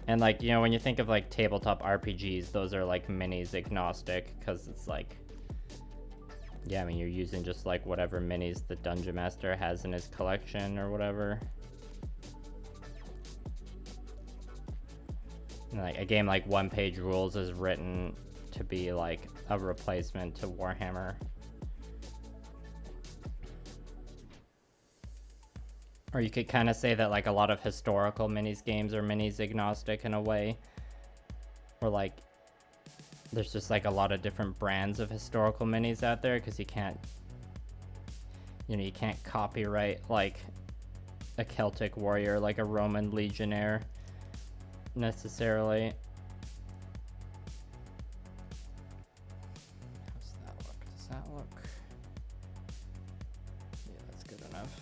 And like, you know, when you think of like tabletop RPGs, those are like minis agnostic, because it's like, yeah, I mean, you're using just like whatever minis the Dungeon Master has in his collection or whatever. And like a game like One Page Rules is written to be like a replacement to Warhammer. Or you could kind of say that like a lot of historical minis games are minis agnostic in a way. Or like there's just like a lot of different brands of historical minis out there, because you can't copyright like a Celtic warrior, like a Roman legionnaire necessarily. Does that look? Yeah, that's good enough.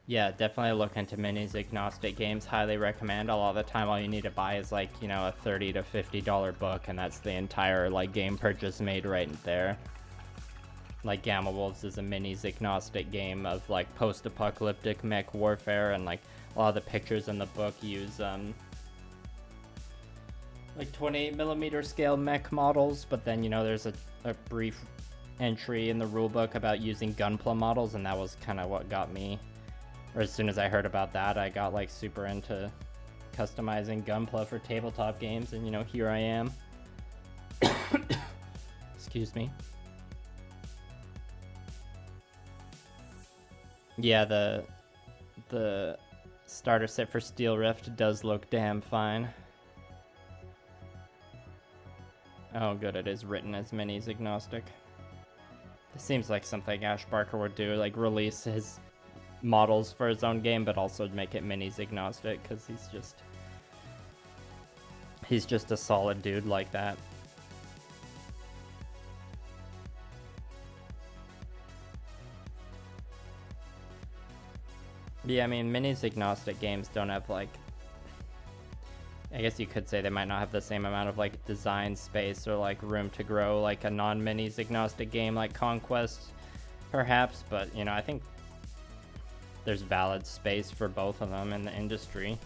Yeah, definitely look into minis agnostic games. Highly recommend. A lot of the time all you need to buy is like, you know, a $30 to $50 book, and that's the entire like game purchase made right there. Like Gamma Wolves is a minis agnostic game of like post-apocalyptic mech warfare, and like a lot of the pictures in the book use like 28mm scale mech models, but then, you know, there's a brief entry in the rulebook about using gunpla models, and that was kind of what got me, or as soon as I heard about that, I got like super into customizing gunpla for tabletop games, and you know, here I am. Excuse me. Yeah, the starter set for Steel Rift does look damn fine. Oh good, it is written as minis agnostic. This seems like something Ash Barker would do, like release his models for his own game, but also make it minis agnostic, because he's just a solid dude like that. Yeah, I mean, minis agnostic games don't have like, I guess you could say they might not have the same amount of like design space or like room to grow like a non-minis agnostic game like Conquest, perhaps, but you know, I think there's valid space for both of them in the industry.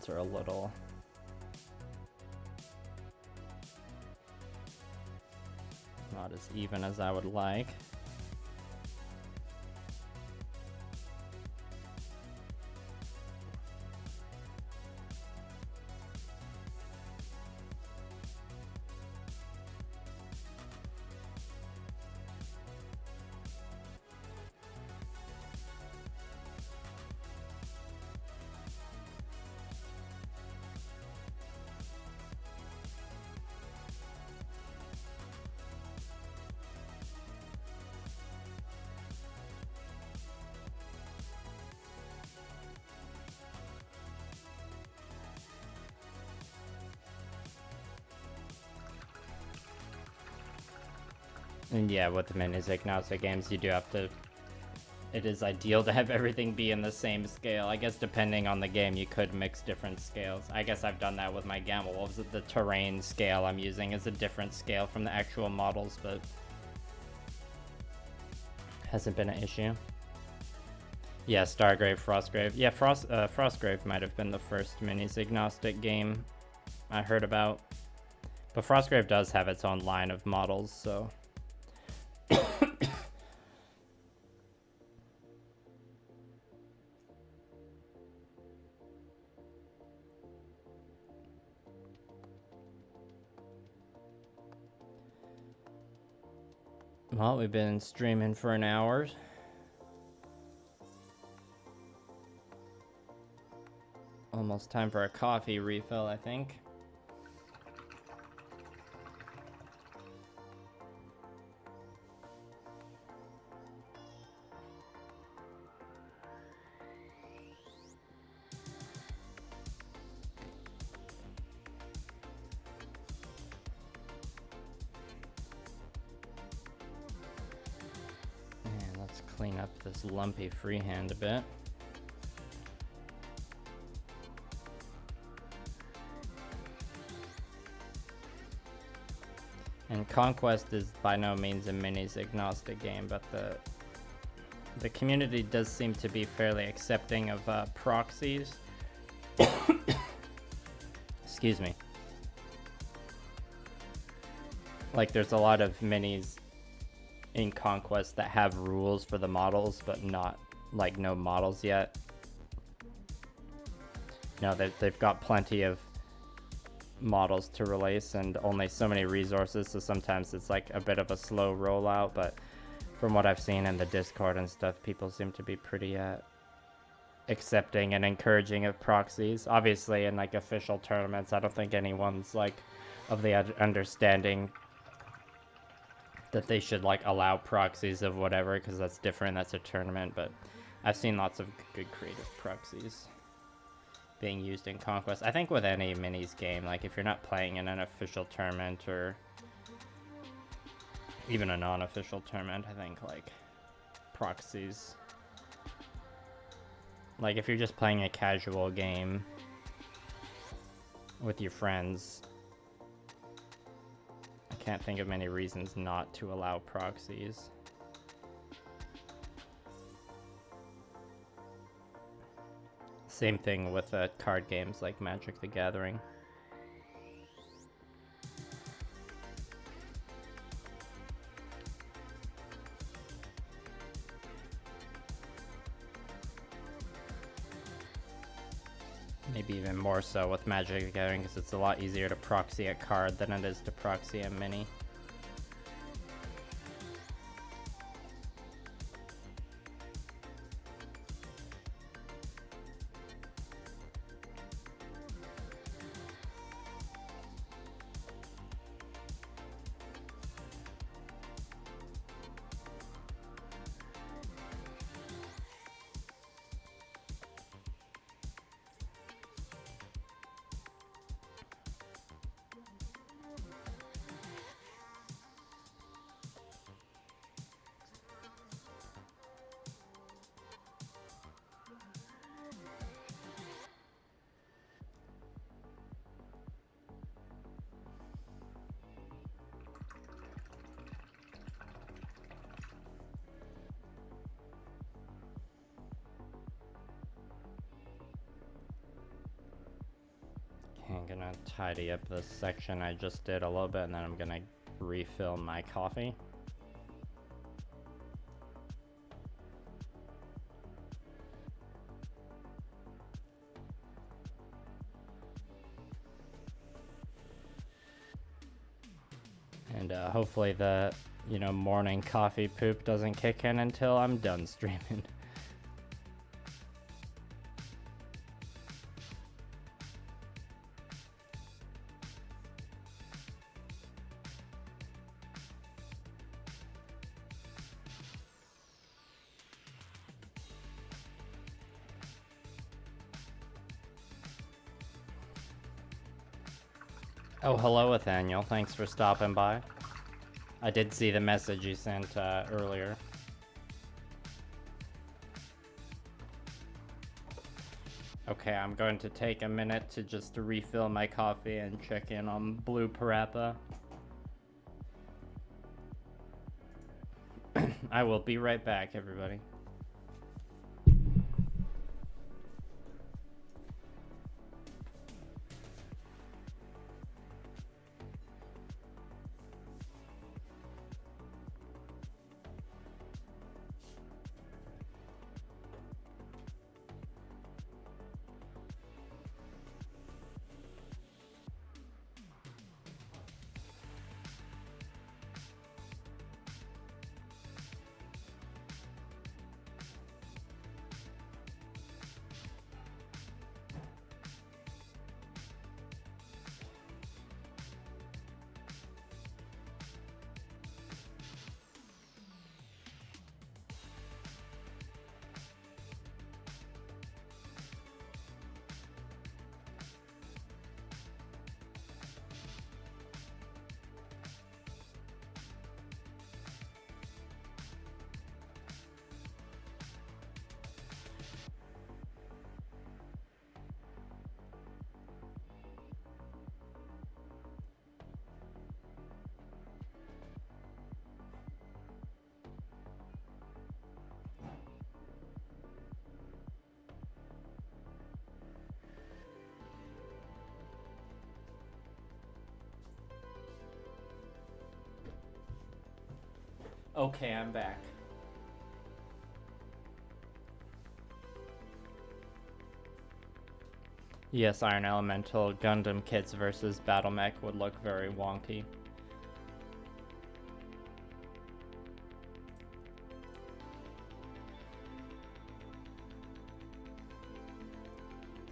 Are a little not as even as I would like. And yeah, with the minis agnostic games, you do have to, it is ideal to have everything be in the same scale. I guess depending on the game, you could mix different scales. I guess I've done that with my Gamma Wolves. The terrain scale I'm using is a different scale from the actual models, but hasn't been an issue. Yeah, Stargrave, Frostgrave. Yeah, Frostgrave might have been the first minis agnostic game I heard about. But Frostgrave does have its own line of models, so... Well, we've been streaming for an hour. Almost time for a coffee refill, I think. Clean up this lumpy freehand a bit. And Conquest is by no means a minis agnostic game, but the community does seem to be fairly accepting of proxies. Excuse me. Like there's a lot of minis in Conquest that have rules for the models, but not like no models yet. No, they've got plenty of models to release and only so many resources, so sometimes it's like a bit of a slow rollout, but from what I've seen in the Discord and stuff, people seem to be pretty accepting and encouraging of proxies. Obviously in like official tournaments, I don't think anyone's like of the understanding that they should like allow proxies of whatever, because that's different, that's a tournament, but I've seen lots of good creative proxies being used in Conquest. I think with any minis game, like if you're not playing in an official tournament or even a non-official tournament, I think like proxies, like if you're just playing a casual game with your friends, I can't think of many reasons not to allow proxies. Same thing with card games like Magic the Gathering. Maybe even more so with Magic the Gathering, because it's a lot easier to proxy a card than it is to proxy a mini. gonna tidy up this section I just did a little bit, and then I'm gonna refill my coffee. And hopefully the, you know, morning coffee poop doesn't kick in until I'm done streaming. Oh, hello, Nathaniel. Thanks for stopping by. I did see the message you sent earlier. Okay, I'm going to take a minute to just refill my coffee and check in on Blue Parappa. I will be right back, everybody. Okay, I'm back. Yes, Iron Elemental Gundam kits versus Battle Mech would look very wonky.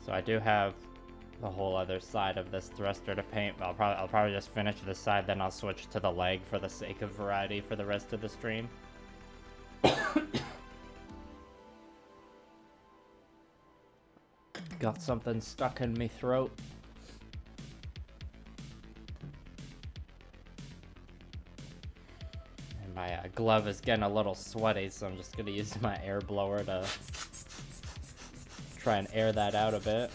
So I do have the whole other side of this thruster to paint, but I'll probably just finish this side, then I'll switch to the leg for the sake of variety for the rest of the stream. Got something stuck in me throat. And my glove is getting a little sweaty, so I'm just gonna use my air blower to try and air that out a bit.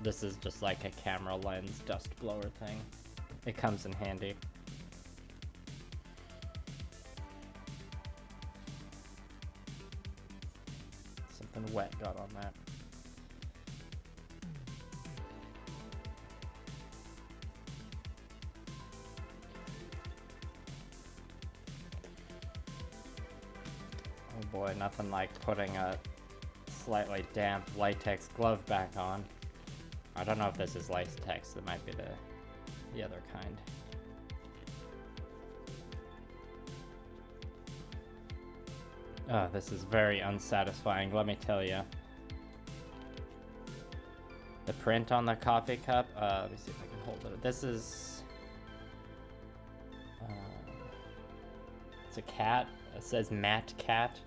This is just like a camera lens dust blower thing. It comes in handy. Something wet got on that. Oh boy, nothing like putting a slightly damp latex glove back on. I don't know if this is latex, it might be the other kind. Oh, this is very unsatisfying, let me tell you. The print on the coffee cup, let me see if I can hold it. This is... it's a cat, it says Matte Cat.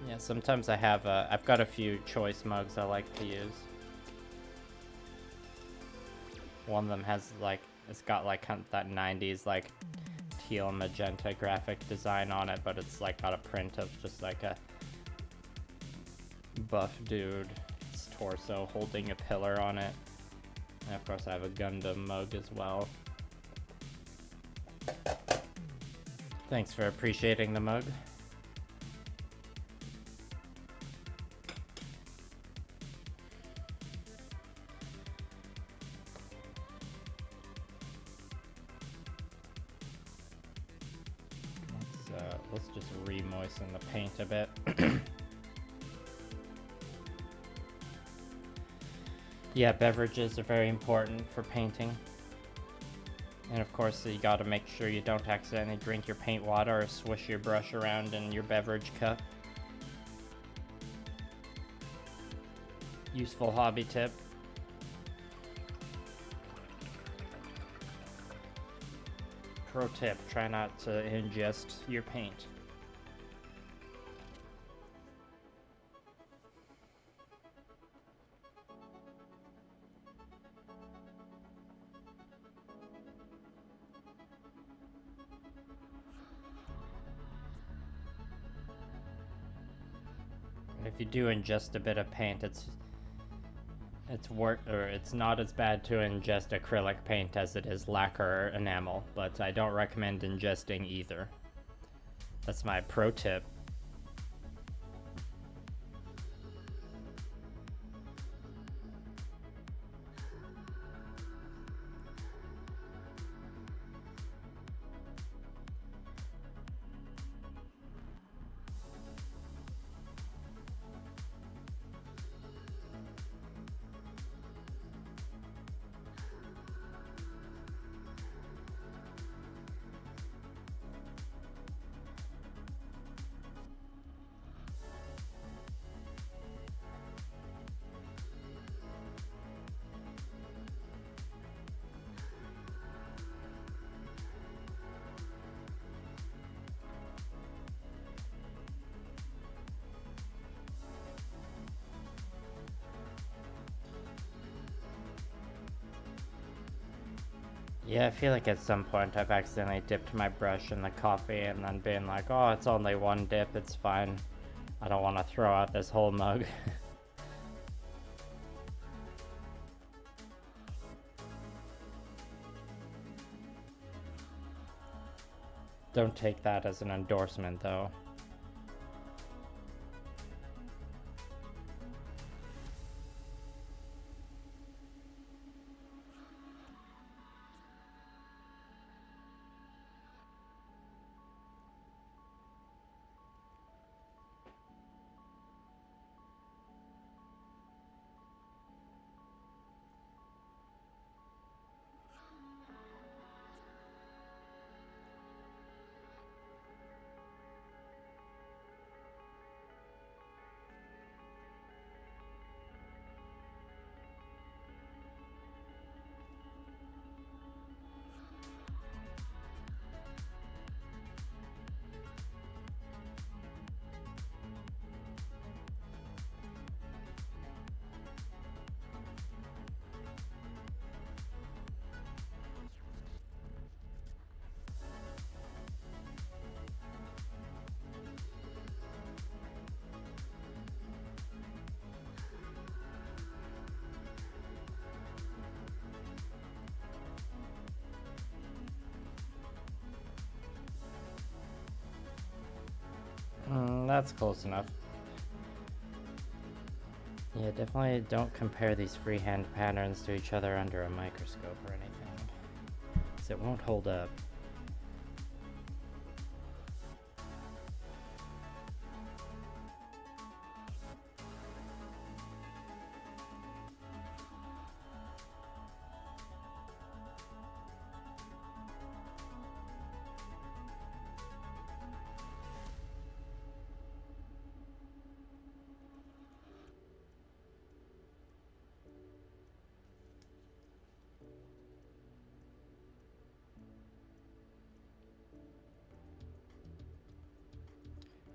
Yeah, sometimes I have, I've got a few choice mugs I like to use. One of them has like, it's got like that 90s like teal magenta graphic design on it, but it's like got a print of just like a buff dude's torso holding a pillar on it. And of course I have a Gundam mug as well. Thanks for appreciating the mug. let's just re-moisten the paint a bit. Yeah, beverages are very important for painting. And of course, you gotta make sure you don't accidentally drink your paint water or swish your brush around in your beverage cup. Useful hobby tip. Pro tip, try not to ingest your paint. If you do ingest a bit of paint, it's not as bad to ingest acrylic paint as it is lacquer or enamel, but I don't recommend ingesting either. That's my pro tip. Yeah, I feel like at some point I've accidentally dipped my brush in the coffee and then been like, oh, it's only one dip, it's fine. I don't want to throw out this whole mug. Don't take that as an endorsement, though. That's close enough. Yeah, definitely don't compare these freehand patterns to each other under a microscope or anything, because it won't hold up.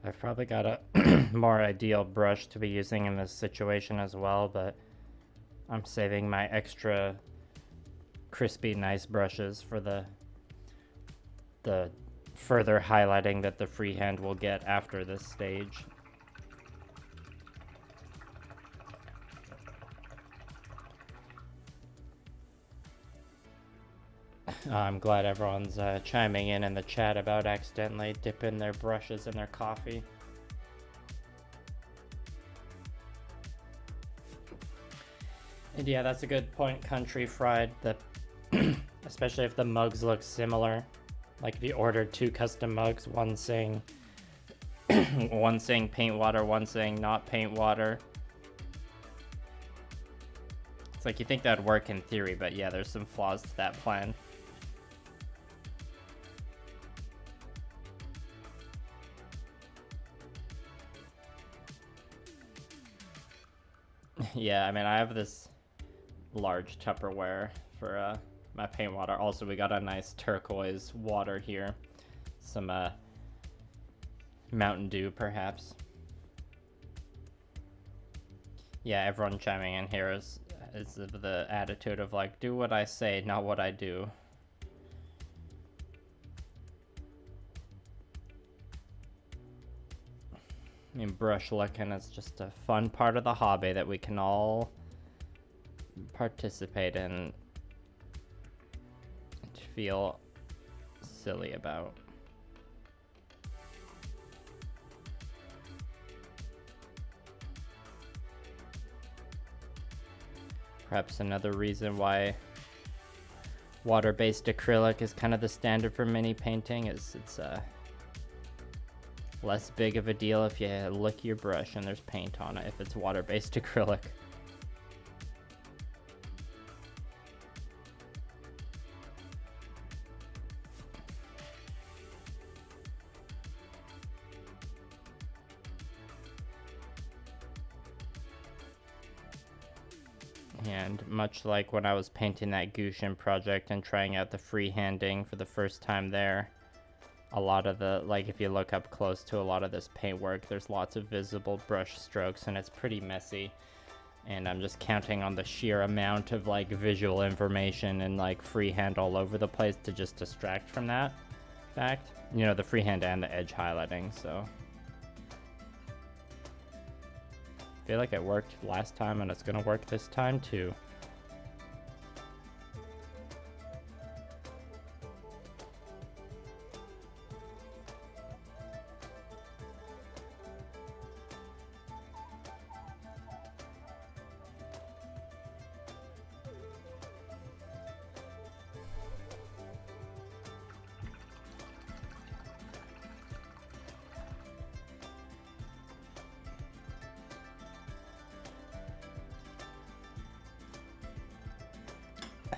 I've probably got a more ideal brush to be using in this situation as well, but I'm saving my extra crispy nice brushes for the further highlighting that the freehand will get after this stage. I'm glad everyone's chiming in the chat about accidentally dipping their brushes in their coffee. And yeah, that's a good point, Country Fried, that especially if the mugs look similar, Like if you ordered 2 custom mugs, one saying one saying paint water, one saying not paint water. It's like you think that'd work in theory, but yeah, there's some flaws to that plan. Yeah, I mean, I have this large Tupperware for my paint water. Also, we got a nice turquoise water here. Some Mountain Dew, perhaps. Yeah, everyone chiming in here is the attitude of like, do what I say, not what I do. I mean, brush licking is just a fun part of the hobby that we can all participate in and feel silly about. Perhaps another reason why water-based acrylic is kind of the standard for mini painting is it's less big of a deal if you lick your brush and there's paint on it if it's water-based acrylic. And much like when I was painting that Gushin project and trying out the freehanding for the first time there, a lot of the, like if you look up close to a lot of this paintwork, there's lots of visible brush strokes and it's pretty messy. And I'm just counting on the sheer amount of like visual information and like freehand all over the place to just distract from that fact. You know, the freehand and the edge highlighting, so. I feel like it worked last time and it's gonna work this time too.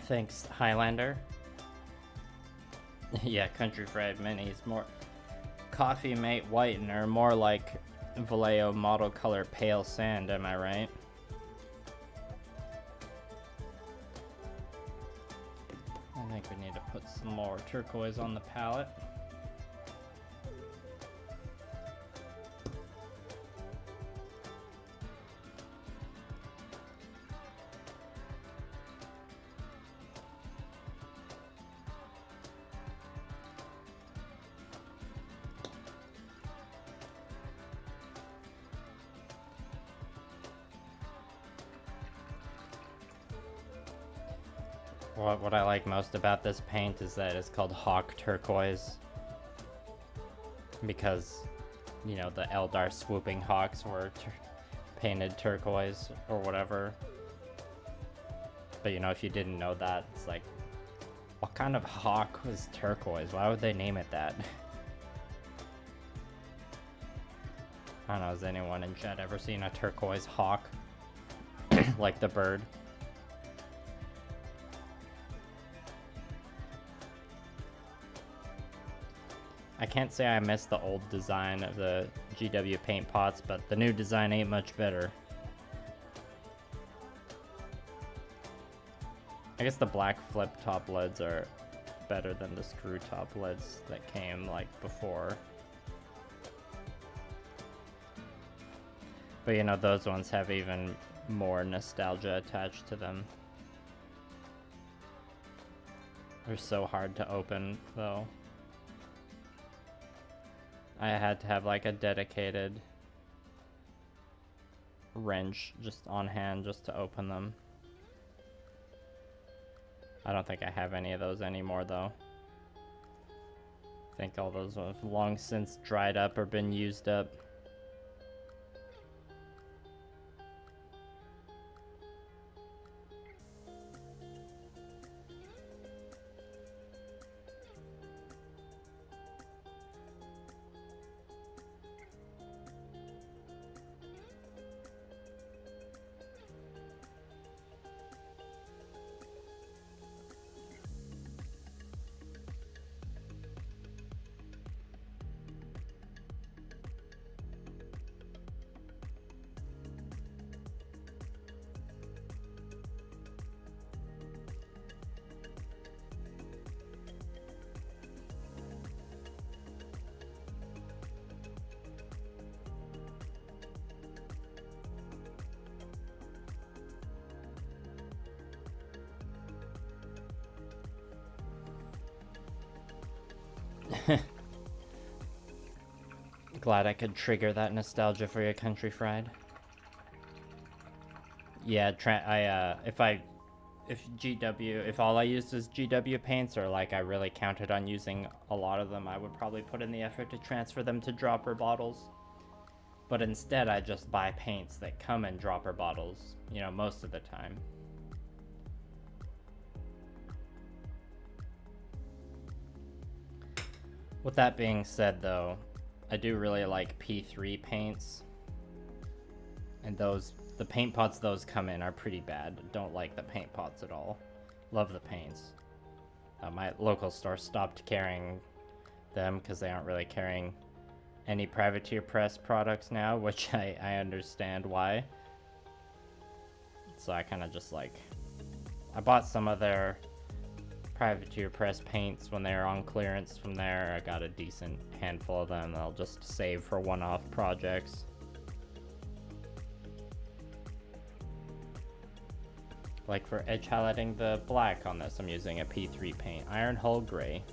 Thanks, Highlander. Yeah, Country Fried Minis. More Coffee Mate Whitener, more like Vallejo Model Color Pale Sand, am I right? I think we need to put some more turquoise on the palette. What I like most about this paint is that it's called Hawk Turquoise. Because, you know, the Eldar swooping hawks were painted turquoise or whatever. But, you know, if you didn't know that, it's like, what kind of hawk was turquoise? Why would they name it that? I don't know, has anyone in chat ever seen a turquoise hawk? Like the bird? I can't say I miss the old design of the GW paint pots, but the new design ain't much better. I guess the black flip top lids are better than the screw top lids that came like before. But you know, those ones have even more nostalgia attached to them. They're so hard to open though. I had to have like a dedicated wrench just on hand just to open them. I don't think I have any of those anymore though. I think all those have long since dried up or been used up. Glad I could trigger that nostalgia for your Country Fried. Yeah, if all I used was GW paints, or like I really counted on using a lot of them, I would probably put in the effort to transfer them to dropper bottles. But instead, I just buy paints that come in dropper bottles, you know, most of the time. With that being said, though, I do really like P3 paints. And the paint pots those come in are pretty bad. Don't like the paint pots at all. Love the paints. My local store stopped carrying them because they aren't really carrying any privateer press products now, which I understand why. So I kind of just like, I bought some of their privateer press paints when they were on clearance from there. I got a decent handful of them. I'll just save for one-off projects. Like for edge highlighting the black on this, I'm using a P3 paint, Iron Hull Gray.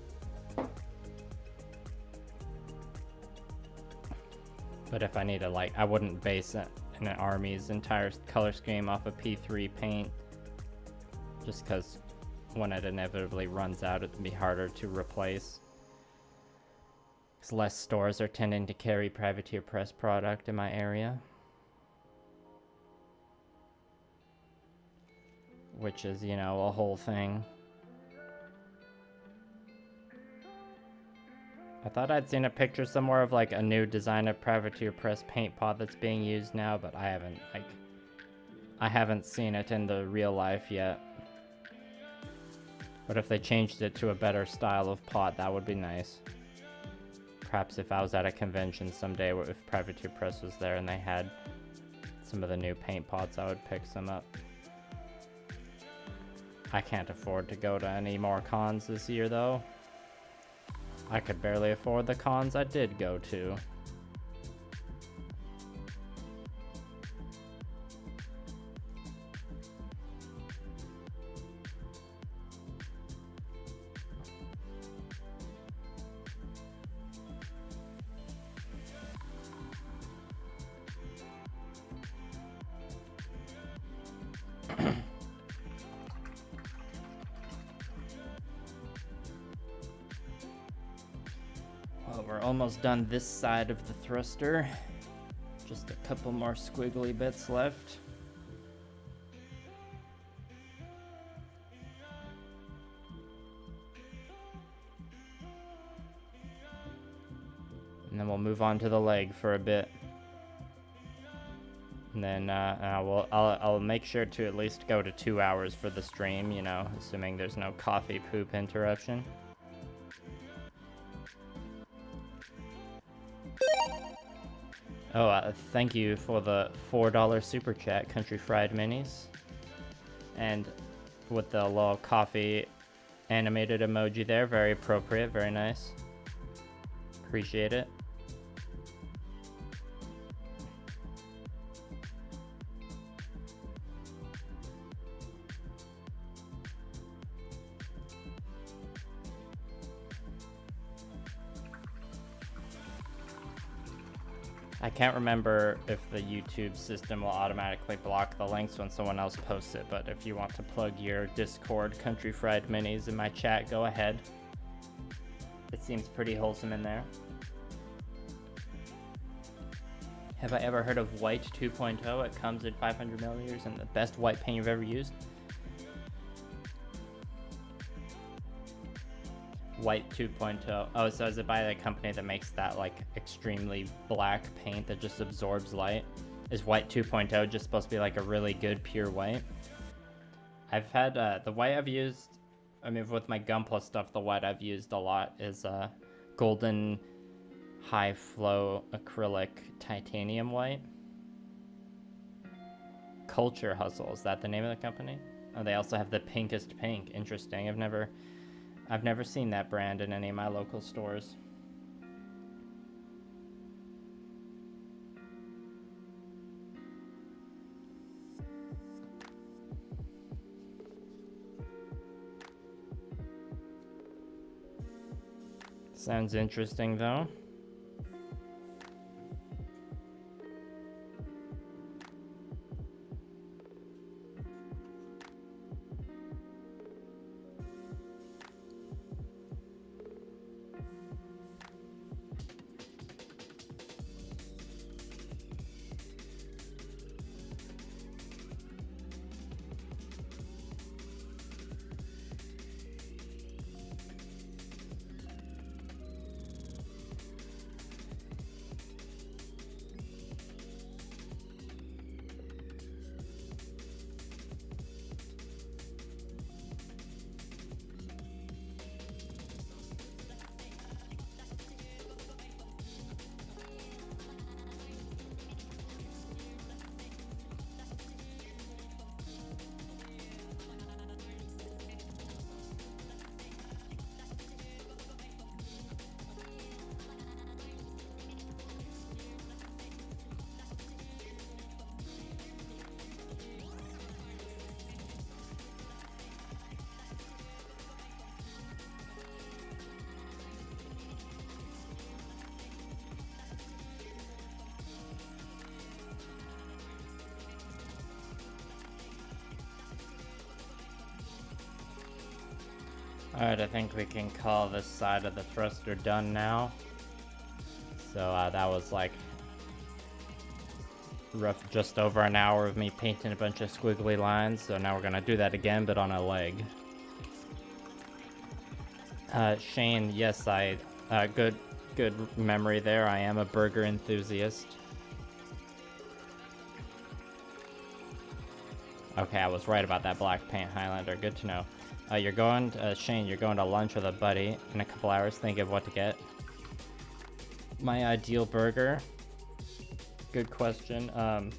But if I need to, like, I wouldn't base an army's entire color scheme off a P3 paint, just because when it inevitably runs out, it'd be harder to replace. Because less stores are tending to carry privateer press product in my area. Which is, you know, a whole thing. I thought I'd seen a picture somewhere of like a new design of privateer press paint pot that's being used now, but I haven't seen it in the real life yet. But if they changed it to a better style of pot, that would be nice. Perhaps if I was at a convention someday, if privateer press was there and they had some of the new paint pots, I would pick some up. I can't afford to go to any more cons this year, though. I could barely afford the cons I did go to. We're almost done this side of the thruster. Just a couple more squiggly bits left. And then we'll move on to the leg for a bit. And then I'll make sure to at least go to 2 hours for the stream, you know, assuming there's no coffee poop interruption. Oh, thank you for the $4 super chat, Country Fried Minis. And with the little coffee animated emoji there, very appropriate, very nice. Appreciate it. I can't remember if the YouTube system will automatically block the links when someone else posts it, but if you want to plug your Discord Country Fried Minis in my chat, go ahead. It seems pretty wholesome in there. Have I ever heard of White 2.0? It comes in 500 milliliters and the best white paint you've ever used. White 2.0. Oh, so is it by the company that makes that like extremely black paint that just absorbs light? Is White 2.0 just supposed to be like a really good pure white? I've had the white I've used, I mean with my gunpla stuff, the white I've used a lot is golden high flow acrylic titanium white. Culture Hustle, is that the name of the company? Oh, they also have the pinkest pink. Interesting. I've never seen that brand in any of my local stores. Sounds interesting though. Alright, I think we can call this side of the thruster done now. So that was like rough, just over an hour of me painting a bunch of squiggly lines. So now we're gonna do that again, but on a leg. Shane, yes, good memory there. I am a burger enthusiast. Okay, I was right about that black paint Highlander. Good to know. You're going to, Shane, you're going to lunch with a buddy in a couple hours. Think of what to get. My ideal burger. Good question. I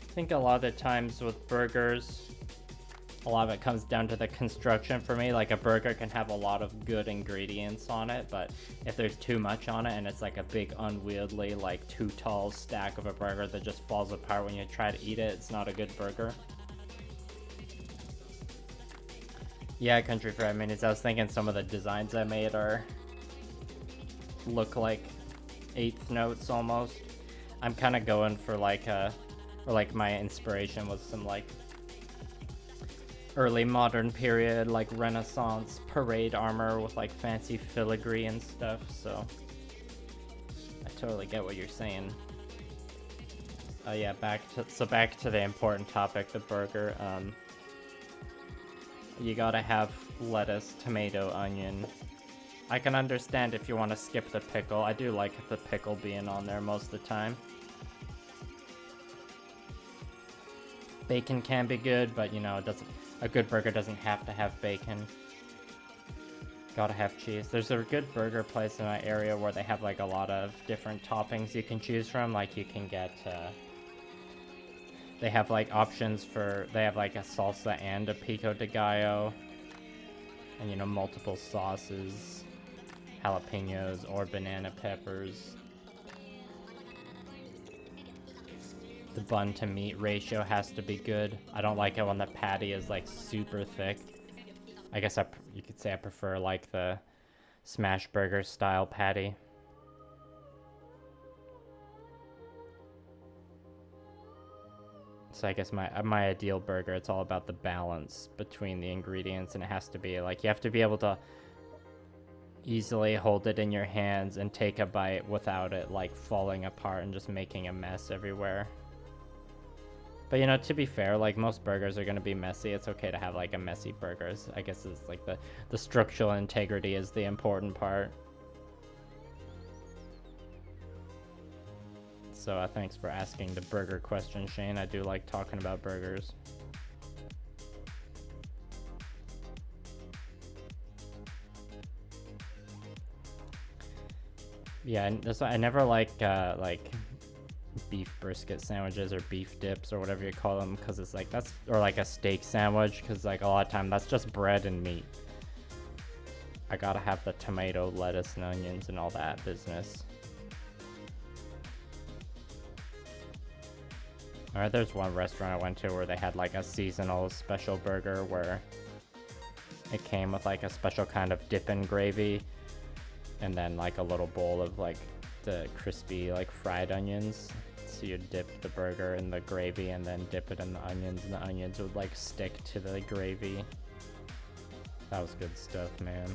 think a lot of the times with burgers, a lot of it comes down to the construction for me. Like a burger can have a lot of good ingredients on it, but if there's too much on it and it's like a big unwieldy, like too tall stack of a burger that just falls apart when you try to eat it, it's not a good burger. Yeah, Country Fried Minis. I was thinking some of the designs I made look like eighth notes almost. I'm kind of going for like my inspiration was some like early modern period, like Renaissance parade armor with like fancy filigree and stuff. So I totally get what you're saying. Yeah, back to the important topic, the burger. You gotta have lettuce, tomato, onion. I can understand if you want to skip the pickle. I do like the pickle being on there most of the time. Bacon can be good, but you know, a good burger doesn't have to have bacon. Gotta have cheese. There's a good burger place in my area where they have like a lot of different toppings you can choose from. Like you can get, they have like options for, they have like a salsa and a pico de gallo. And you know, multiple sauces, jalapenos or banana peppers. The bun to meat ratio has to be good. I don't like it when the patty is like super thick. I guess you could say I prefer like the smash burger style patty. So I guess my ideal burger, it's all about the balance between the ingredients, and it has to be like, you have to be able to easily hold it in your hands and take a bite without it like falling apart and just making a mess everywhere. But you know, to be fair, like most burgers are going to be messy. It's okay to have like a messy burger. I guess it's like the structural integrity is the important part. So thanks for asking the burger question, Shane. I do like talking about burgers. Yeah, and I never like beef brisket sandwiches or beef dips or whatever you call them, because it's like or like a steak sandwich, because like a lot of time that's just bread and meat. I gotta have the tomato, lettuce, and onions and all that business. Alright, there's one restaurant I went to where they had like a seasonal special burger where it came with like a special kind of dipping gravy, and then like a little bowl of like the crispy like fried onions. So you dip the burger in the gravy and then dip it in the onions, and the onions would like stick to the gravy. That was good stuff, man.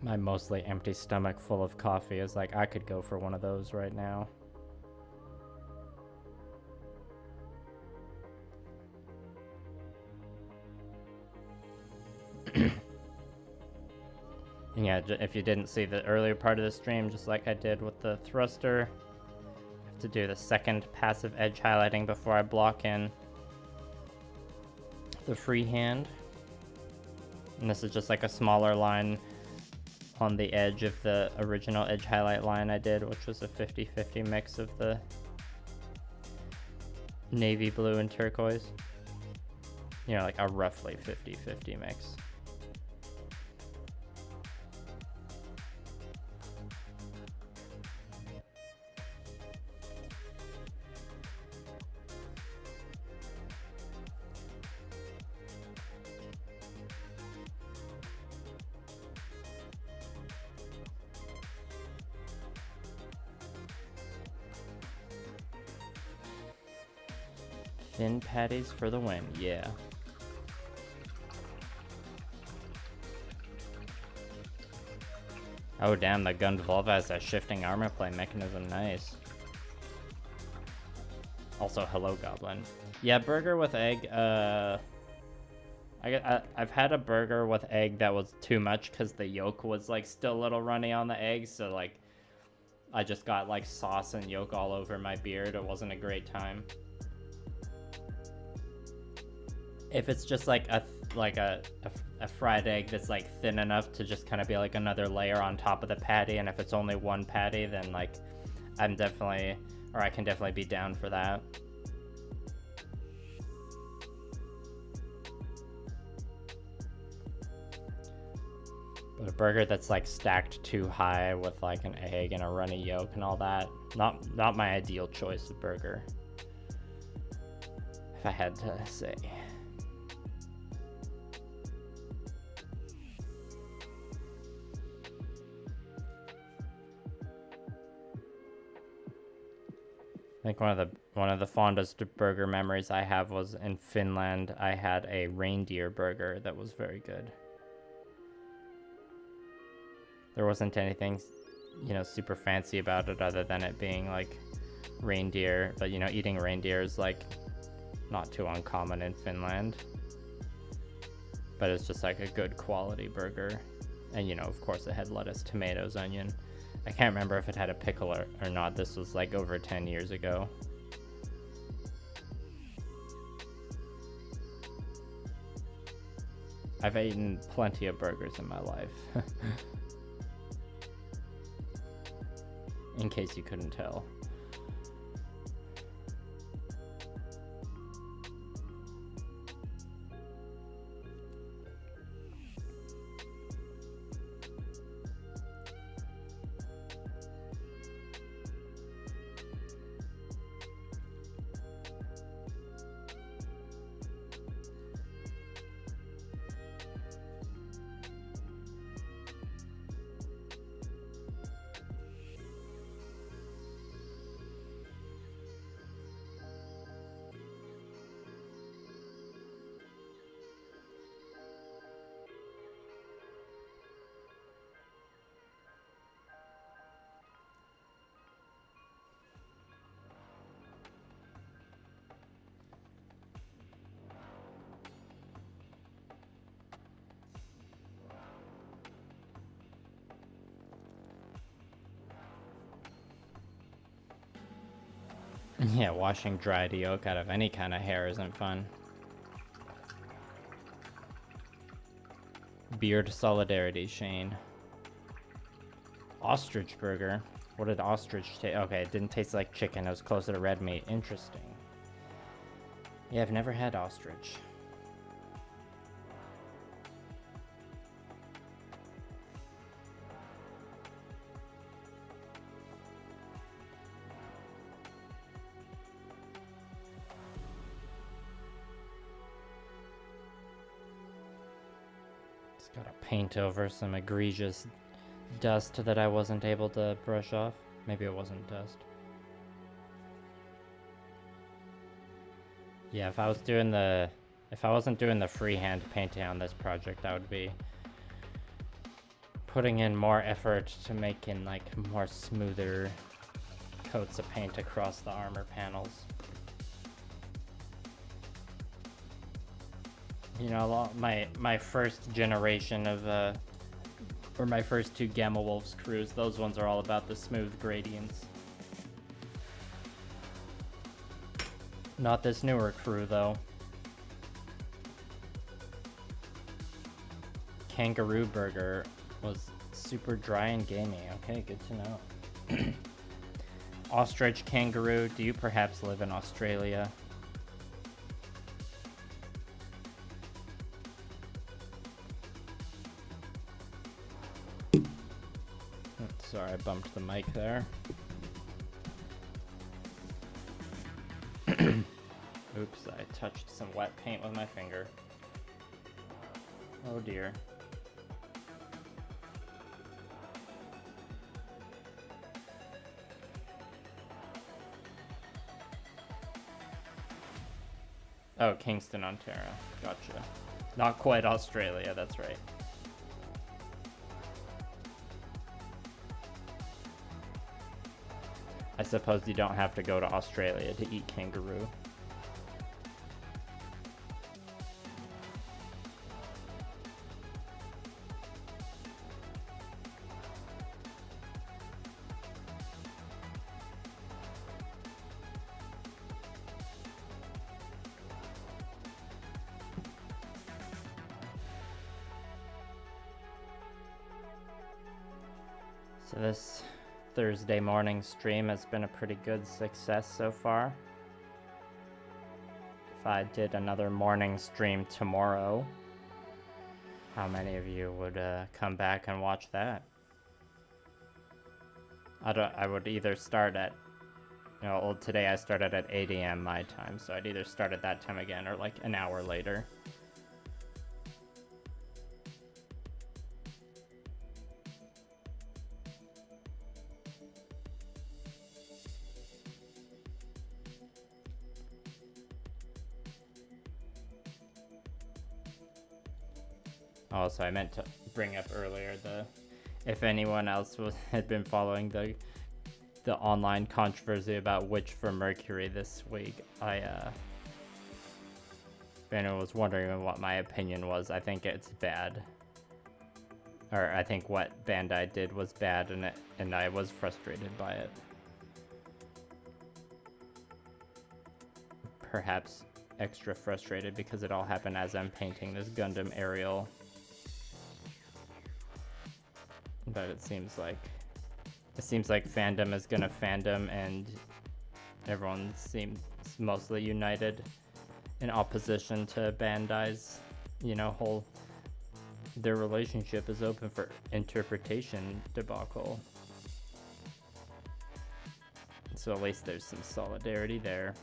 My mostly empty stomach full of coffee is like, I could go for one of those right now. Yeah, if you didn't see the earlier part of the stream, just like I did with the thruster, I have to do the second passive edge highlighting before I block in the freehand. And this is just like a smaller line on the edge of the original edge highlight line I did, which was a 50-50 mix of the navy blue and turquoise. You know, like a roughly 50-50 mix. Thin patties for the win, yeah. Oh damn, the Gundam has a shifting armor plate mechanism, nice. Also, hello Goblin. Yeah, burger with egg, I've had a burger with egg that was too much because the yolk was like still a little runny on the egg, so like I just got like sauce and yolk all over my beard. It wasn't a great time. If it's just like a fried egg that's like thin enough to just kind of be like another layer on top of the patty, and if it's only one patty, then like I can definitely be down for that. But a burger that's like stacked too high with like an egg and a runny yolk and all that, not my ideal choice of burger, if I had to say. I think one of the fondest burger memories I have was in Finland. I had a reindeer burger that was very good. There wasn't anything, you know, super fancy about it other than it being like reindeer, but you know, eating reindeer is like not too uncommon in Finland. But it's just like a good quality burger. And you know, of course it had lettuce, tomatoes, onion. I can't remember if it had a pickle or not. This was like over 10 years ago. I've eaten plenty of burgers in my life. In case you couldn't tell. Yeah, washing dried yolk out of any kind of hair isn't fun. Beard solidarity, Shane. Ostrich burger. What did ostrich taste? Okay, it didn't taste like chicken. It was closer to red meat. Interesting. Yeah, I've never had ostrich. Gotta paint over some egregious dust that I wasn't able to brush off. Maybe it wasn't dust. Yeah, if I wasn't doing the freehand painting on this project, I would be putting in more effort to making like more smoother coats of paint across the armor panels. You know, my first generation of or my first two Gamma Wolves crews, those ones are all about the smooth gradients. Not this newer crew though. Kangaroo Burger was super dry and gamey. Okay, good to know. Ostrich Kangaroo, do you perhaps live in Australia? Sorry, I bumped the mic there. Oops, I touched some wet paint with my finger. Oh dear. Oh, Kingston, Ontario. Gotcha. Not quite Australia, that's right. I suppose you don't have to go to Australia to eat kangaroo. So this Thursday morning stream has been a pretty good success so far. If I did another morning stream tomorrow, how many of you would come back and watch that? I would either start at, today I started at 8 a.m. my time, so I'd either start at that time again or like an hour later. Also, I meant to bring up earlier if anyone else had been following the online controversy about Witch for Mercury this week. If anyone was wondering what my opinion was, I think it's bad. Or I think what Bandai did was bad, and I was frustrated by it. Perhaps extra frustrated because it all happened as I'm painting this Gundam aerial. But it seems like fandom is gonna fandom, and everyone seems mostly united in opposition to Bandai's, their relationship is open for interpretation debacle. So at least there's some solidarity there.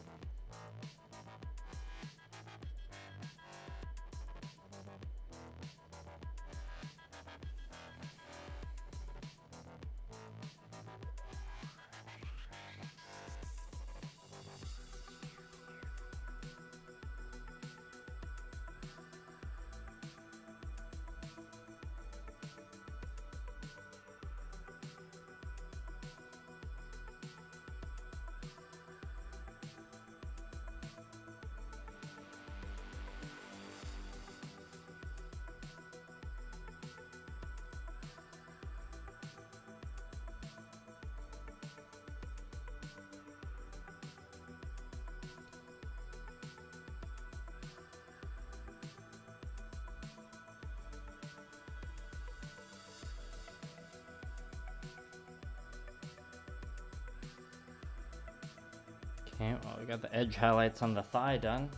Okay, well, we got the edge highlights on the thigh done.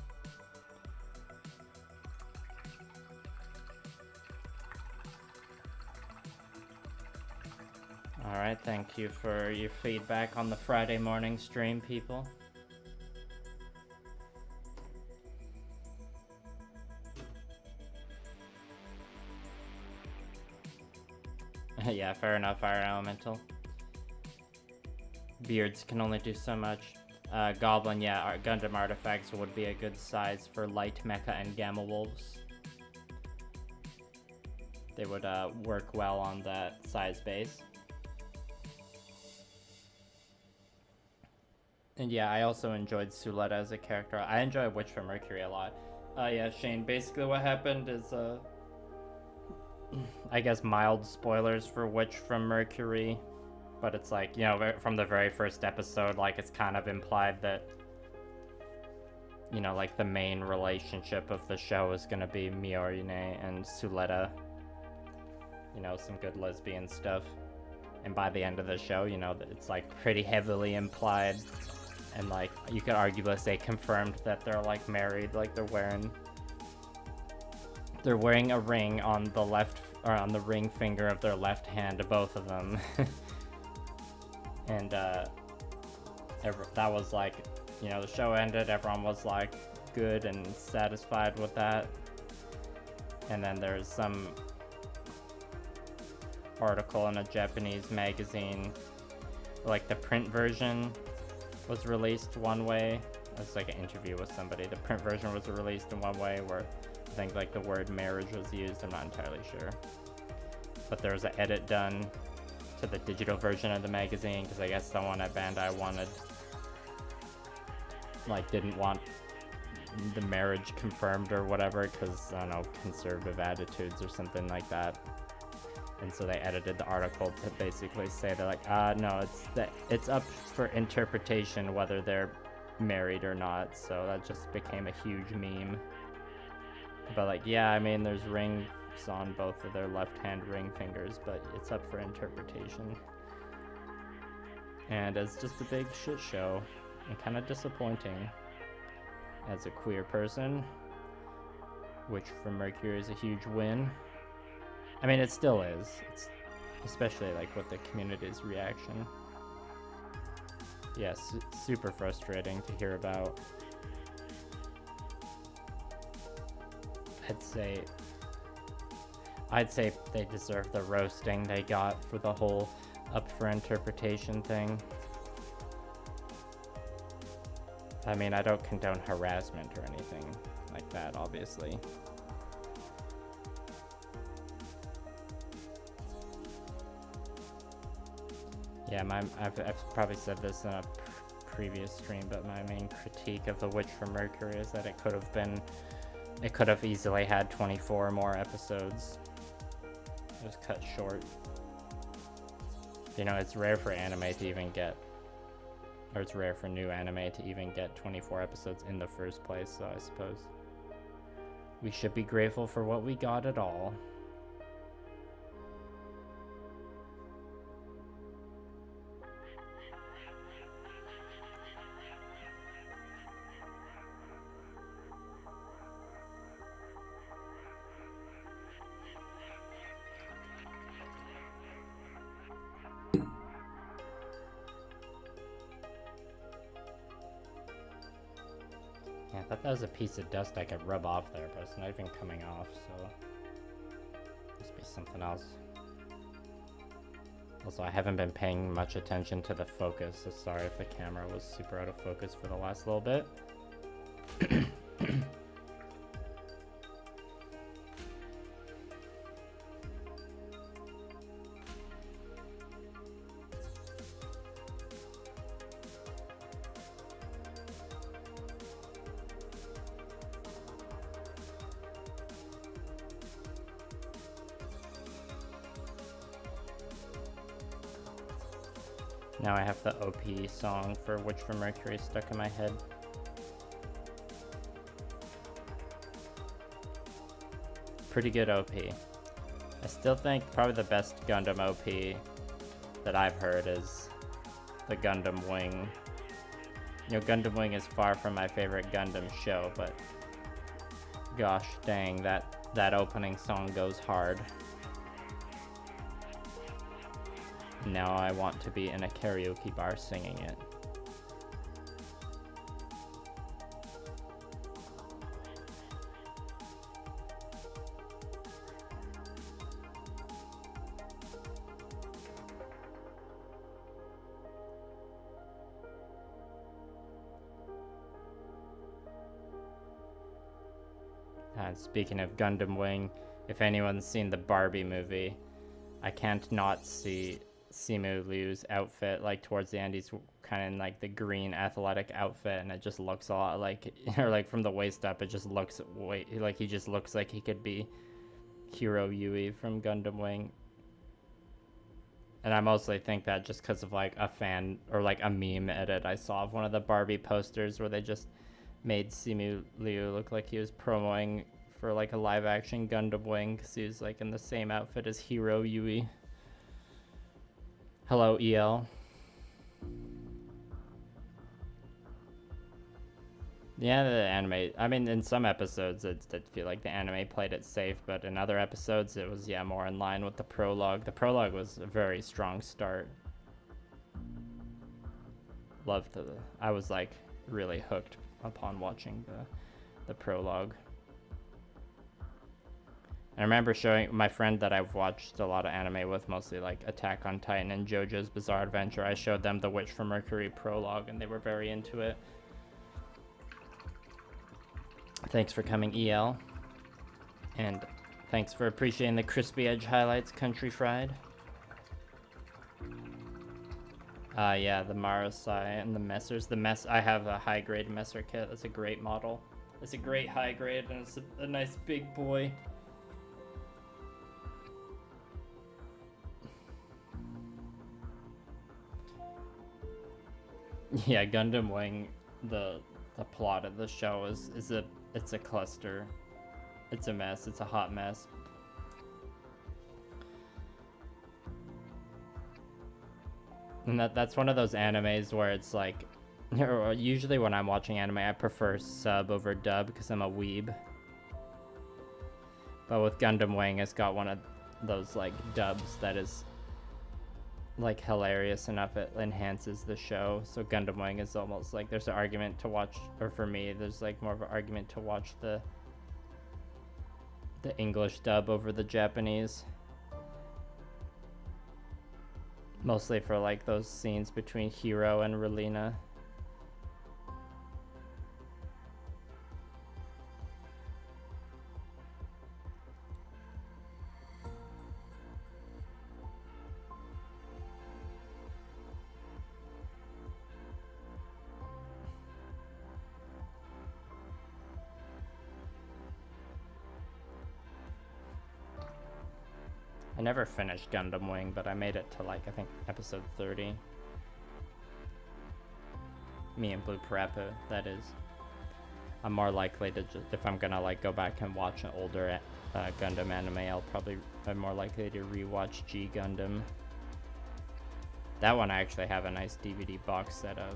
Alright, thank you for your feedback on the Friday morning stream, people. Yeah, fair enough, Fire Elemental. Beards can only do so much. Goblin, yeah, our Gundam artifacts would be a good size for light mecha and gamma wolves. They would work well on that size base. And yeah, I also enjoyed Suletta as a character. I enjoy Witch from Mercury a lot. Yeah, Shane, basically what happened is, I guess mild spoilers for Witch from Mercury. But it's like, you know, from the very first episode, like, it's kind of implied that, you know, like, the main relationship of the show is gonna be Miorine and Suletta. You know, some good lesbian stuff. And by the end of the show, you know, it's, like, pretty heavily implied. And, like, you could arguably say confirmed that they're, like, married. Like, they're wearing a ring on the left, or on the ring finger of their left hand, both of them. And that was like, you know, the show ended, everyone was like good and satisfied with that. And then there's some article in a Japanese magazine, like the print version was released one way. It's like an interview with somebody. The print version was released in one way where I think like the word marriage was used, I'm not entirely sure. But there was an edit done to the digital version of the magazine, because I guess someone at Bandai didn't want the marriage confirmed or whatever, because, I don't know, conservative attitudes or something like that. And so they edited the article to basically say they're like, no, it's up for interpretation whether they're married or not. So that just became a huge meme. But like, yeah, I mean, there's rings on both of their left-hand ring fingers, but it's up for interpretation. And it's just a big shit show, and kind of disappointing. As a queer person, which for Mercury is a huge win. I mean, it still is. It's especially like with the community's reaction. Yeah, super frustrating to hear about. I'd say they deserve the roasting they got for the whole up for interpretation thing. I mean, I don't condone harassment or anything like that, obviously. Yeah, I've probably said this in a previous stream, but my main critique of The Witch from Mercury is that it could have easily had 24 more episodes. It was cut short. You know, it's rare for anime to even get, or it's rare for new anime to even get 24 episodes in the first place, so I suppose we should be grateful for what we got at all. I thought that was a piece of dust I could rub off there, but it's not even coming off, so must be something else. Also, I haven't been paying much attention to the focus, so sorry if the camera was super out of focus for the last little bit. Now I have the OP song for Witch from Mercury stuck in my head. Pretty good OP. I still think probably the best Gundam OP that I've heard is the Gundam Wing. You know, Gundam Wing is far from my favorite Gundam show, but gosh dang, that opening song goes hard. Now I want to be in a karaoke bar singing it. Speaking of Gundam Wing, if anyone's seen the Barbie movie, I can't not see Simu Liu's outfit. Like towards the end, he's kind of in like the green athletic outfit, and it just looks a lot like, or like from the waist up, it just looks like he just looks like he could be Hiro Yui from Gundam Wing. And I mostly think that just because of like a fan or like a meme edit I saw of one of the Barbie posters where they just made Simu Liu look like he was promoing for like a live action Gundam Wing because he was like in the same outfit as Hiro Yui. Hello, EL. Yeah, the anime, I mean, in some episodes it did feel like the anime played it safe, but in other episodes it was, yeah, more in line with the prologue. The prologue was a very strong start. Loved the, I was like really hooked upon watching the prologue. I remember showing my friend that I've watched a lot of anime with, mostly like Attack on Titan and JoJo's Bizarre Adventure. I showed them the Witch from Mercury prologue and they were very into it. Thanks for coming, EL. And thanks for appreciating the Crispy Edge highlights, Country Fried. Yeah, the Marasai and the Messers. I have a high grade Messer kit. That's a great model. It's a great high grade and it's a nice big boy. Yeah, Gundam Wing, the plot of the show it's a cluster. It's a mess. It's a hot mess. And that's one of those animes where it's like, usually when I'm watching anime, I prefer sub over dub because I'm a weeb. But with Gundam Wing, it's got one of those like dubs that is like hilarious enough it enhances the show. So Gundam Wing is almost like there's an argument to watch, or for me there's like more of an argument to watch the English dub over the Japanese, mostly for like those scenes between Hiro and Relina. I never finished Gundam Wing, but I made it to like, I think, episode 30. Me and Blue Parappa, that is. I'm more likely to just, if I'm gonna like go back and watch an older Gundam anime, I'm more likely to rewatch G Gundam. That one I actually have a nice DVD box set of.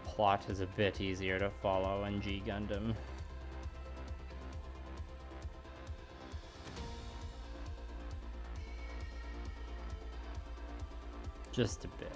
Plot is a bit easier to follow in G Gundam. Just a bit.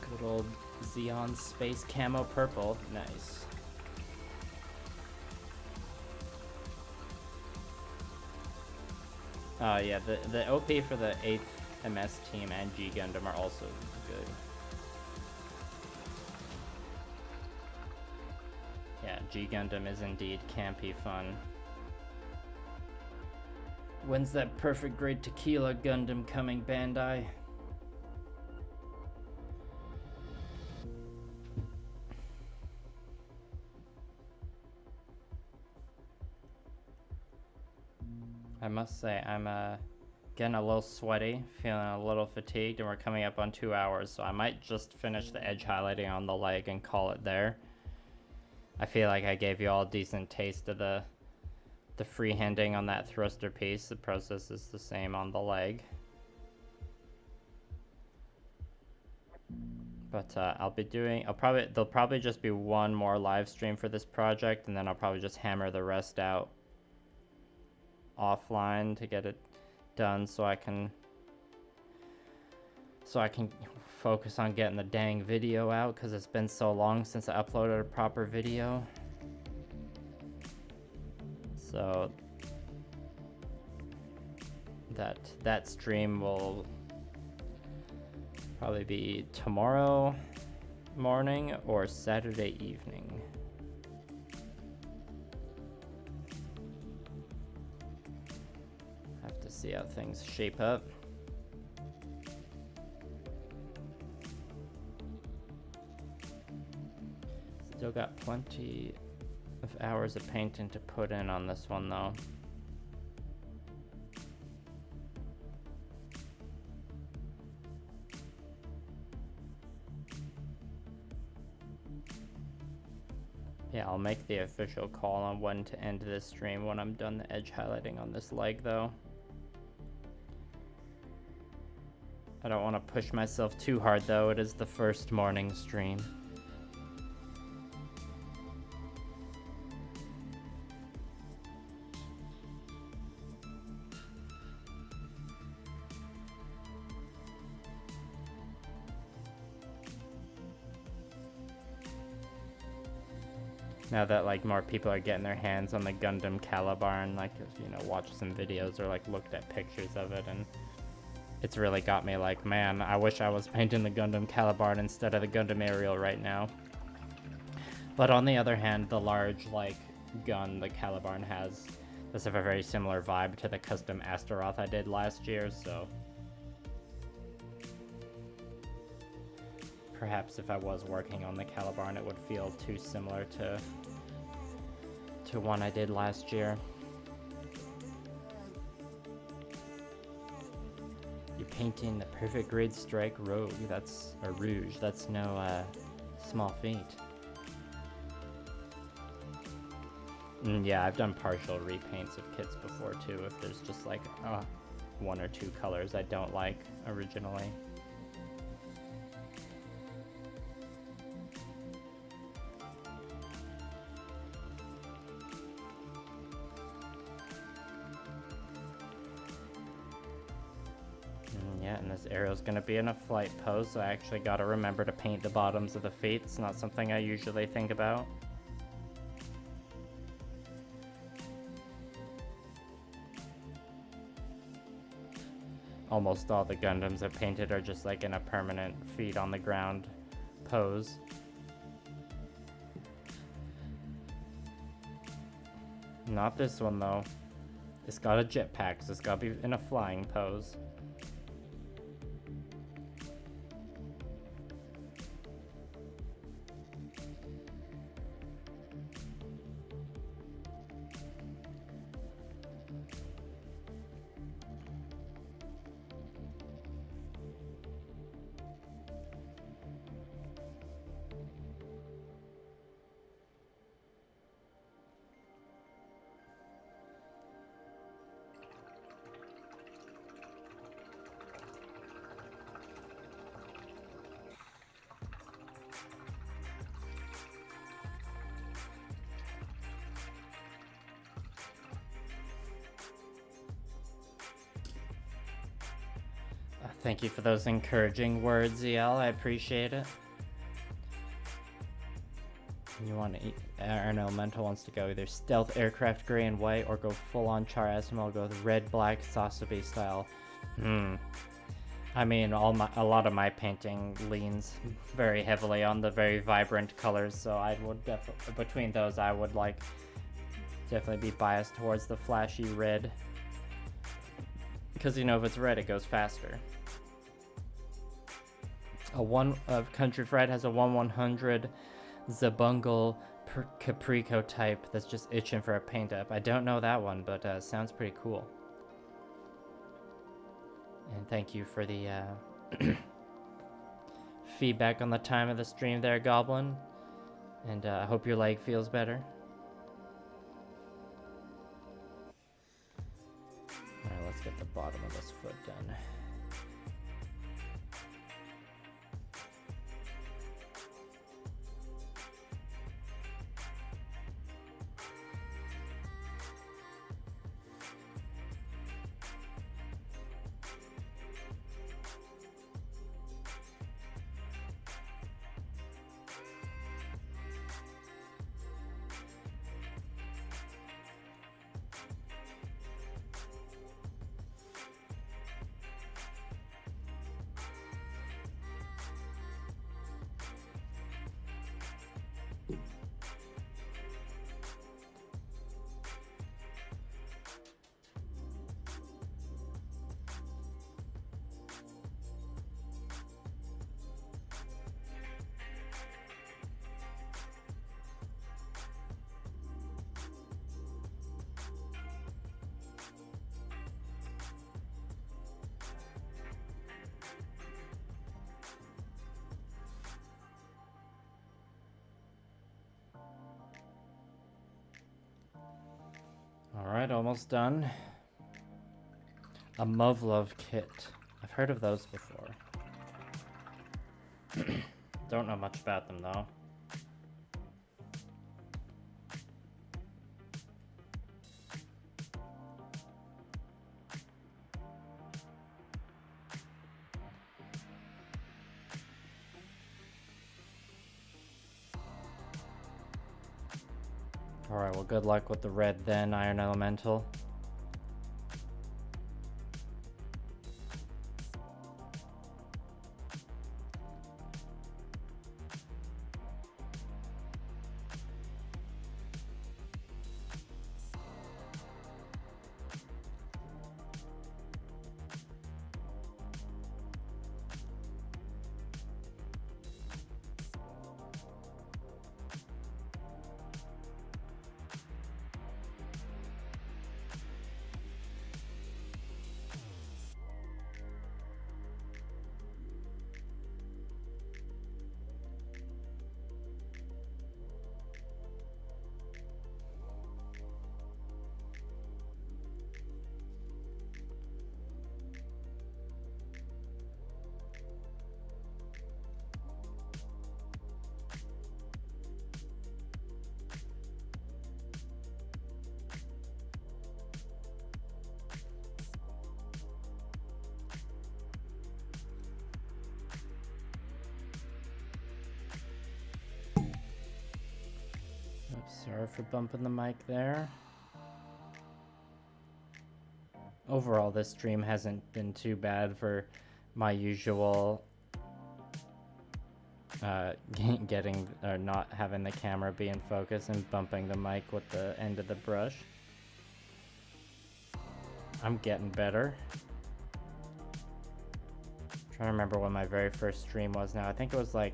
Good old Xeon Space Camo Purple. Nice. Oh yeah, the OP for the 8th MS team and G Gundam are also good. Yeah, G Gundam is indeed campy fun. When's that perfect grade tequila Gundam coming, Bandai? I must say, I'm getting a little sweaty, feeling a little fatigued, and we're coming up on 2 hours, so I might just finish the edge highlighting on the leg and call it there. I feel like I gave you all a decent taste of the freehanding on that thruster piece. The process is the same on the leg. But there'll probably just be one more live stream for this project, and then I'll probably just hammer the rest out offline to get it done so I can focus on getting the dang video out, because it's been so long since I uploaded a proper video. So that stream will probably be tomorrow morning or Saturday evening. Have to see how things shape up. Still got plenty of hours of painting to put in on this one though. Yeah, I'll make the official call on when to end this stream when I'm done the edge highlighting on this leg though. I don't want to push myself too hard though, it is the first morning stream. Now that like more people are getting their hands on the Gundam Calibar and like, you know, watched some videos or like looked at pictures of it, and it's really got me like, man, I wish I was painting the Gundam Calibar instead of the Gundam Aerial right now. But on the other hand, the large like gun the Calibar does have a very similar vibe to the custom Astaroth I did last year, so perhaps if I was working on the Calibar, it would feel too similar to one I did last year. You're painting the perfect grade strike rogue. That's a rouge. That's no small feat. Yeah, I've done partial repaints of kits before too, if there's just like one or two colors I don't like originally. Yeah, and this arrow's gonna be in a flight pose, so I actually gotta remember to paint the bottoms of the feet. It's not something I usually think about. Almost all the Gundams I've painted are just like in a permanent feet on the ground pose. Not this one though. It's got a jetpack, so it's gotta be in a flying pose. Thank you for those encouraging words, EL. I appreciate it. You want to eat? Aaron Elemental wants to go either stealth aircraft gray and white or go full on Char Asimov. Go with red black Sasabe style. I I mean, a lot of my painting leans very heavily on the very vibrant colors, so I would definitely, between those, I would like definitely be biased towards the flashy red, because you know if it's red, it goes faster. Country Fried has a 1/100 Zabungle Caprico type that's just itching for a paint up. I don't know that one, but sounds pretty cool. And thank you for the feedback on the time of the stream there, Goblin. And I hope your leg feels better. Alright, let's get the bottom of this foot done. Alright, almost done. A Muv-Love kit. I've heard of those before. Don't know much about them though. Alright, well good luck with the red then, Iron Elemental. Sorry for bumping the mic there. Overall, this stream hasn't been too bad for my usual getting or not having the camera be in focus and bumping the mic with the end of the brush. I'm getting better. Trying to remember when my very first stream was now. I think it was like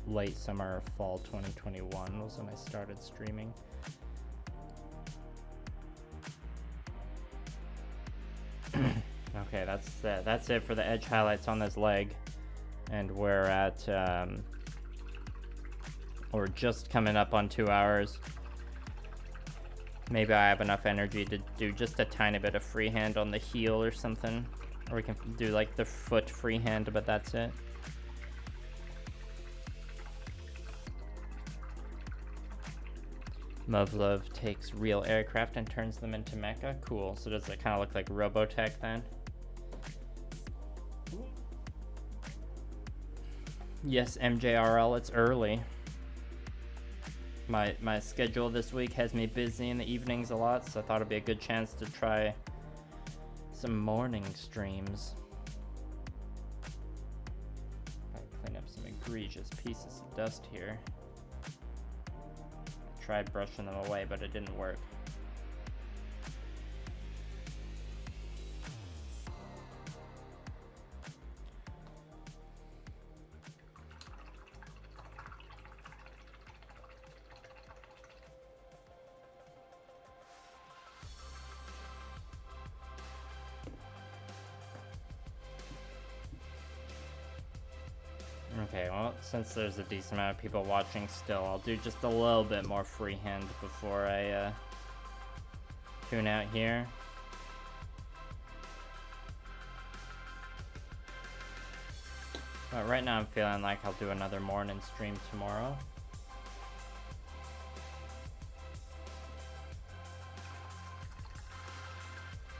late summer or fall 2021 was when I started streaming. Okay, that's it for the edge highlights on this leg, and we're at we're just coming up on 2 hours. Maybe I have enough energy to do just a tiny bit of freehand on the heel or something, or we can do like the foot freehand, but that's it. Muv-Love takes real aircraft and turns them into mecha. Cool. So does it kind of look like Robotech then? Yes, MJRL, it's early. My schedule this week has me busy in the evenings a lot, so I thought it'd be a good chance to try some morning streams. egregious pieces of dust here. I tried brushing them away, but it didn't work. Okay, well, since there's a decent amount of people watching still, I'll do just a little bit more freehand before I tune out here. But right now I'm feeling like I'll do another morning stream tomorrow.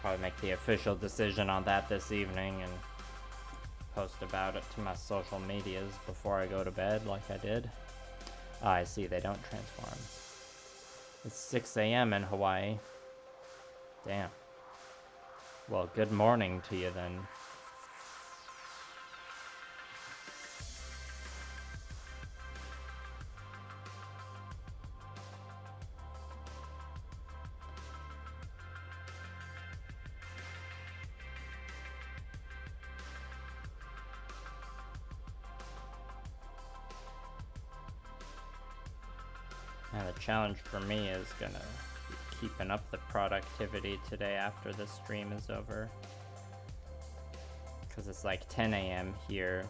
Probably make the official decision on that this evening and post about it to my social medias before I go to bed like I did. Oh, I see, they don't transform. It's 6 a.m. in Hawaii. Damn. Well, good morning to you then. Now the challenge for me is gonna be keeping up the productivity today after the stream is over. Because it's like 10 a.m. here.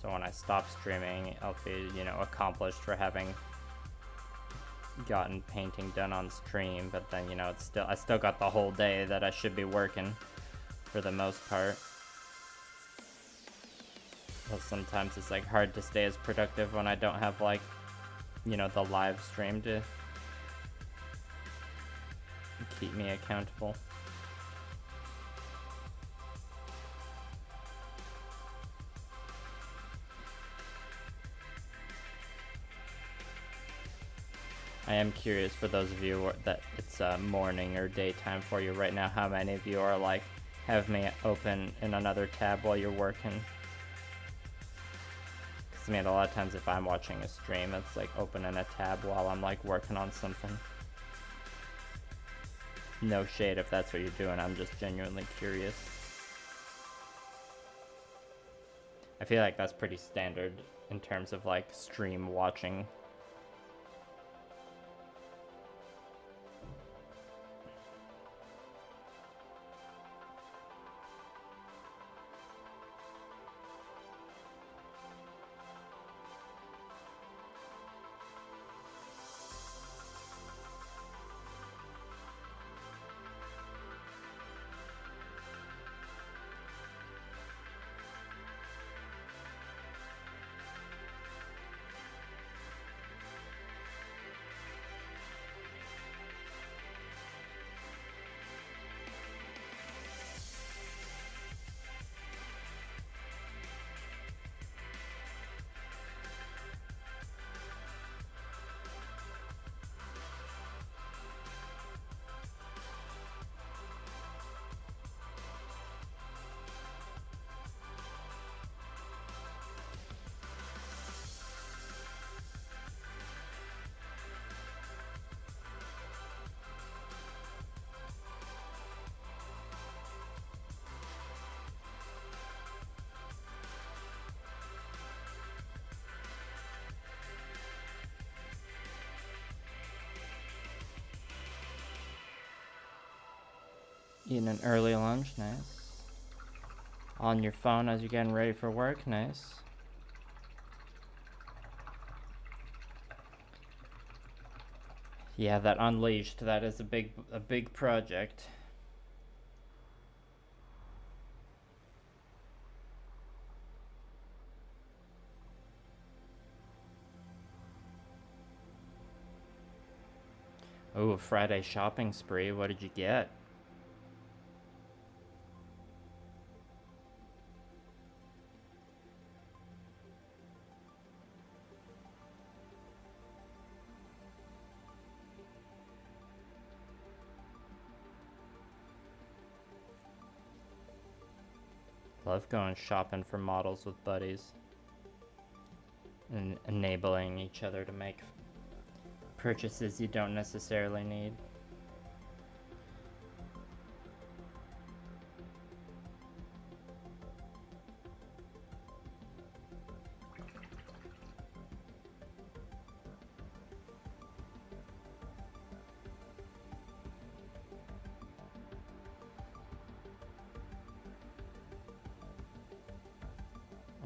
So when I stop streaming, I'll feel, you know, accomplished for having gotten painting done on stream. But then, you know, I still got the whole day that I should be working for the most part. But sometimes it's like hard to stay as productive when I don't have like, you know, the live stream to keep me accountable. I am curious for those of you that it's morning or daytime for you right now, how many of you are like, have me open in another tab while you're working? I mean, a lot of times if I'm watching a stream, it's like opening a tab while I'm like working on something. No shade if that's what you're doing, I'm just genuinely curious. I feel like that's pretty standard in terms of like stream watching. Eating an early lunch, nice. On your phone as you're getting ready for work, nice. Yeah, that Unleashed, that is a big project. Ooh, a Friday shopping spree, what did you get? Love going shopping for models with buddies. and enabling each other to make purchases you don't necessarily need.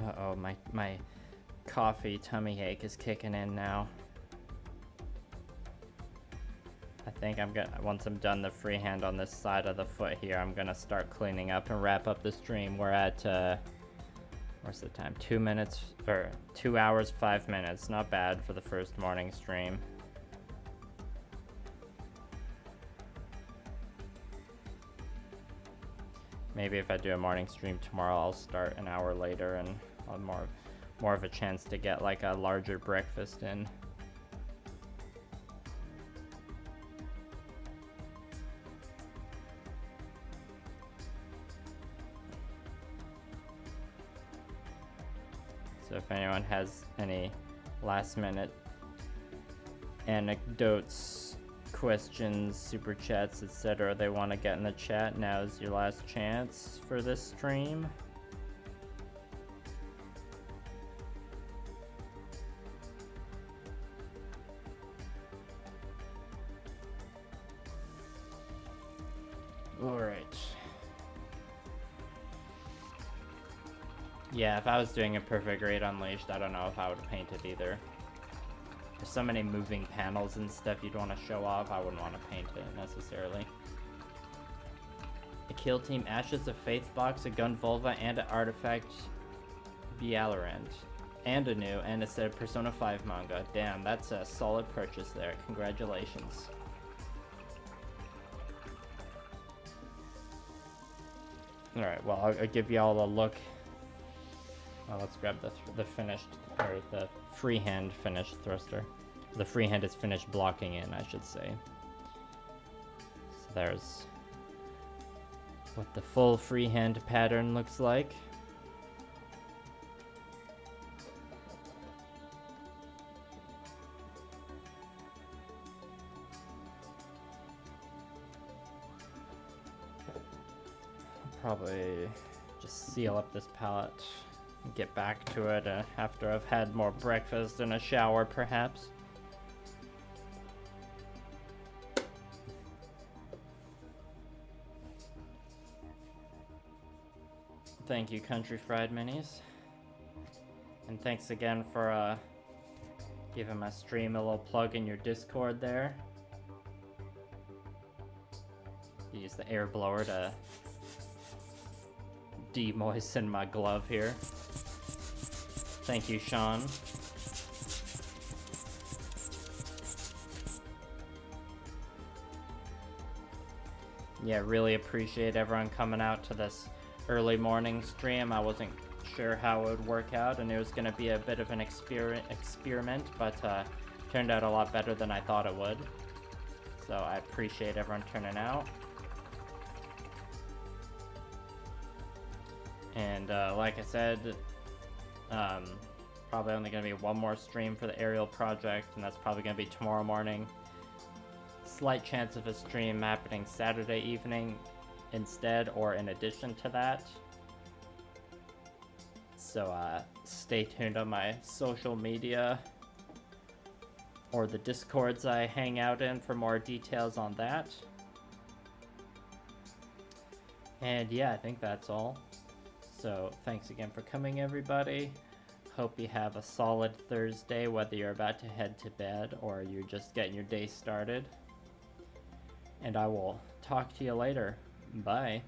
Uh-oh, my coffee tummy ache is kicking in now. I think I'm gonna, once I'm done the freehand on this side of the foot here, I'm gonna start cleaning up and wrap up the stream. We're at, what's the time? 2 minutes, or 2 hours, 5 minutes. Not bad for the first morning stream. Maybe if I do a morning stream tomorrow, I'll start an hour later and I'll have more of a chance to get like a larger breakfast in. So if anyone has any last minute anecdotes, questions, super chats, etc. they want to get in the chat, now's your last chance for this stream. Alright. Yeah, if I was doing a perfect grade Unleashed, I don't know if I would paint it either. There's so many moving panels and stuff you'd want to show off, I wouldn't want to paint it necessarily. A Kill Team Ashes of Faith box, a Gun Vulva, and an Artifact Bialarant. And a new, and a set of Persona 5 manga. Damn, that's a solid purchase there. Congratulations. Alright, well, I'll give y'all a look. Well, let's grab the finished, or the freehand finished thruster. The freehand is finished blocking in, I should say. So there's what the full freehand pattern looks like. Probably just seal up this palette and get back to it after I've had more breakfast and a shower, perhaps. Thank you, Country Fried Minis. And thanks again for giving my stream a little plug in your Discord there. Use the air blower to de-moisten my glove here. Thank you, Sean. Yeah, really appreciate everyone coming out to this early morning stream. I wasn't sure how it would work out, and it was going to be a bit of an experiment, but turned out a lot better than I thought it would. So I appreciate everyone turning out. And like I said, probably only going to be one more stream for the aerial project, and that's probably going to be tomorrow morning. Slight chance of a stream happening Saturday evening instead, or in addition to that. So stay tuned on my social media or the Discords I hang out in for more details on that. And yeah, I think that's all. So thanks again for coming, everybody. Hope you have a solid Thursday, whether you're about to head to bed or you're just getting your day started. And I will talk to you later. Bye.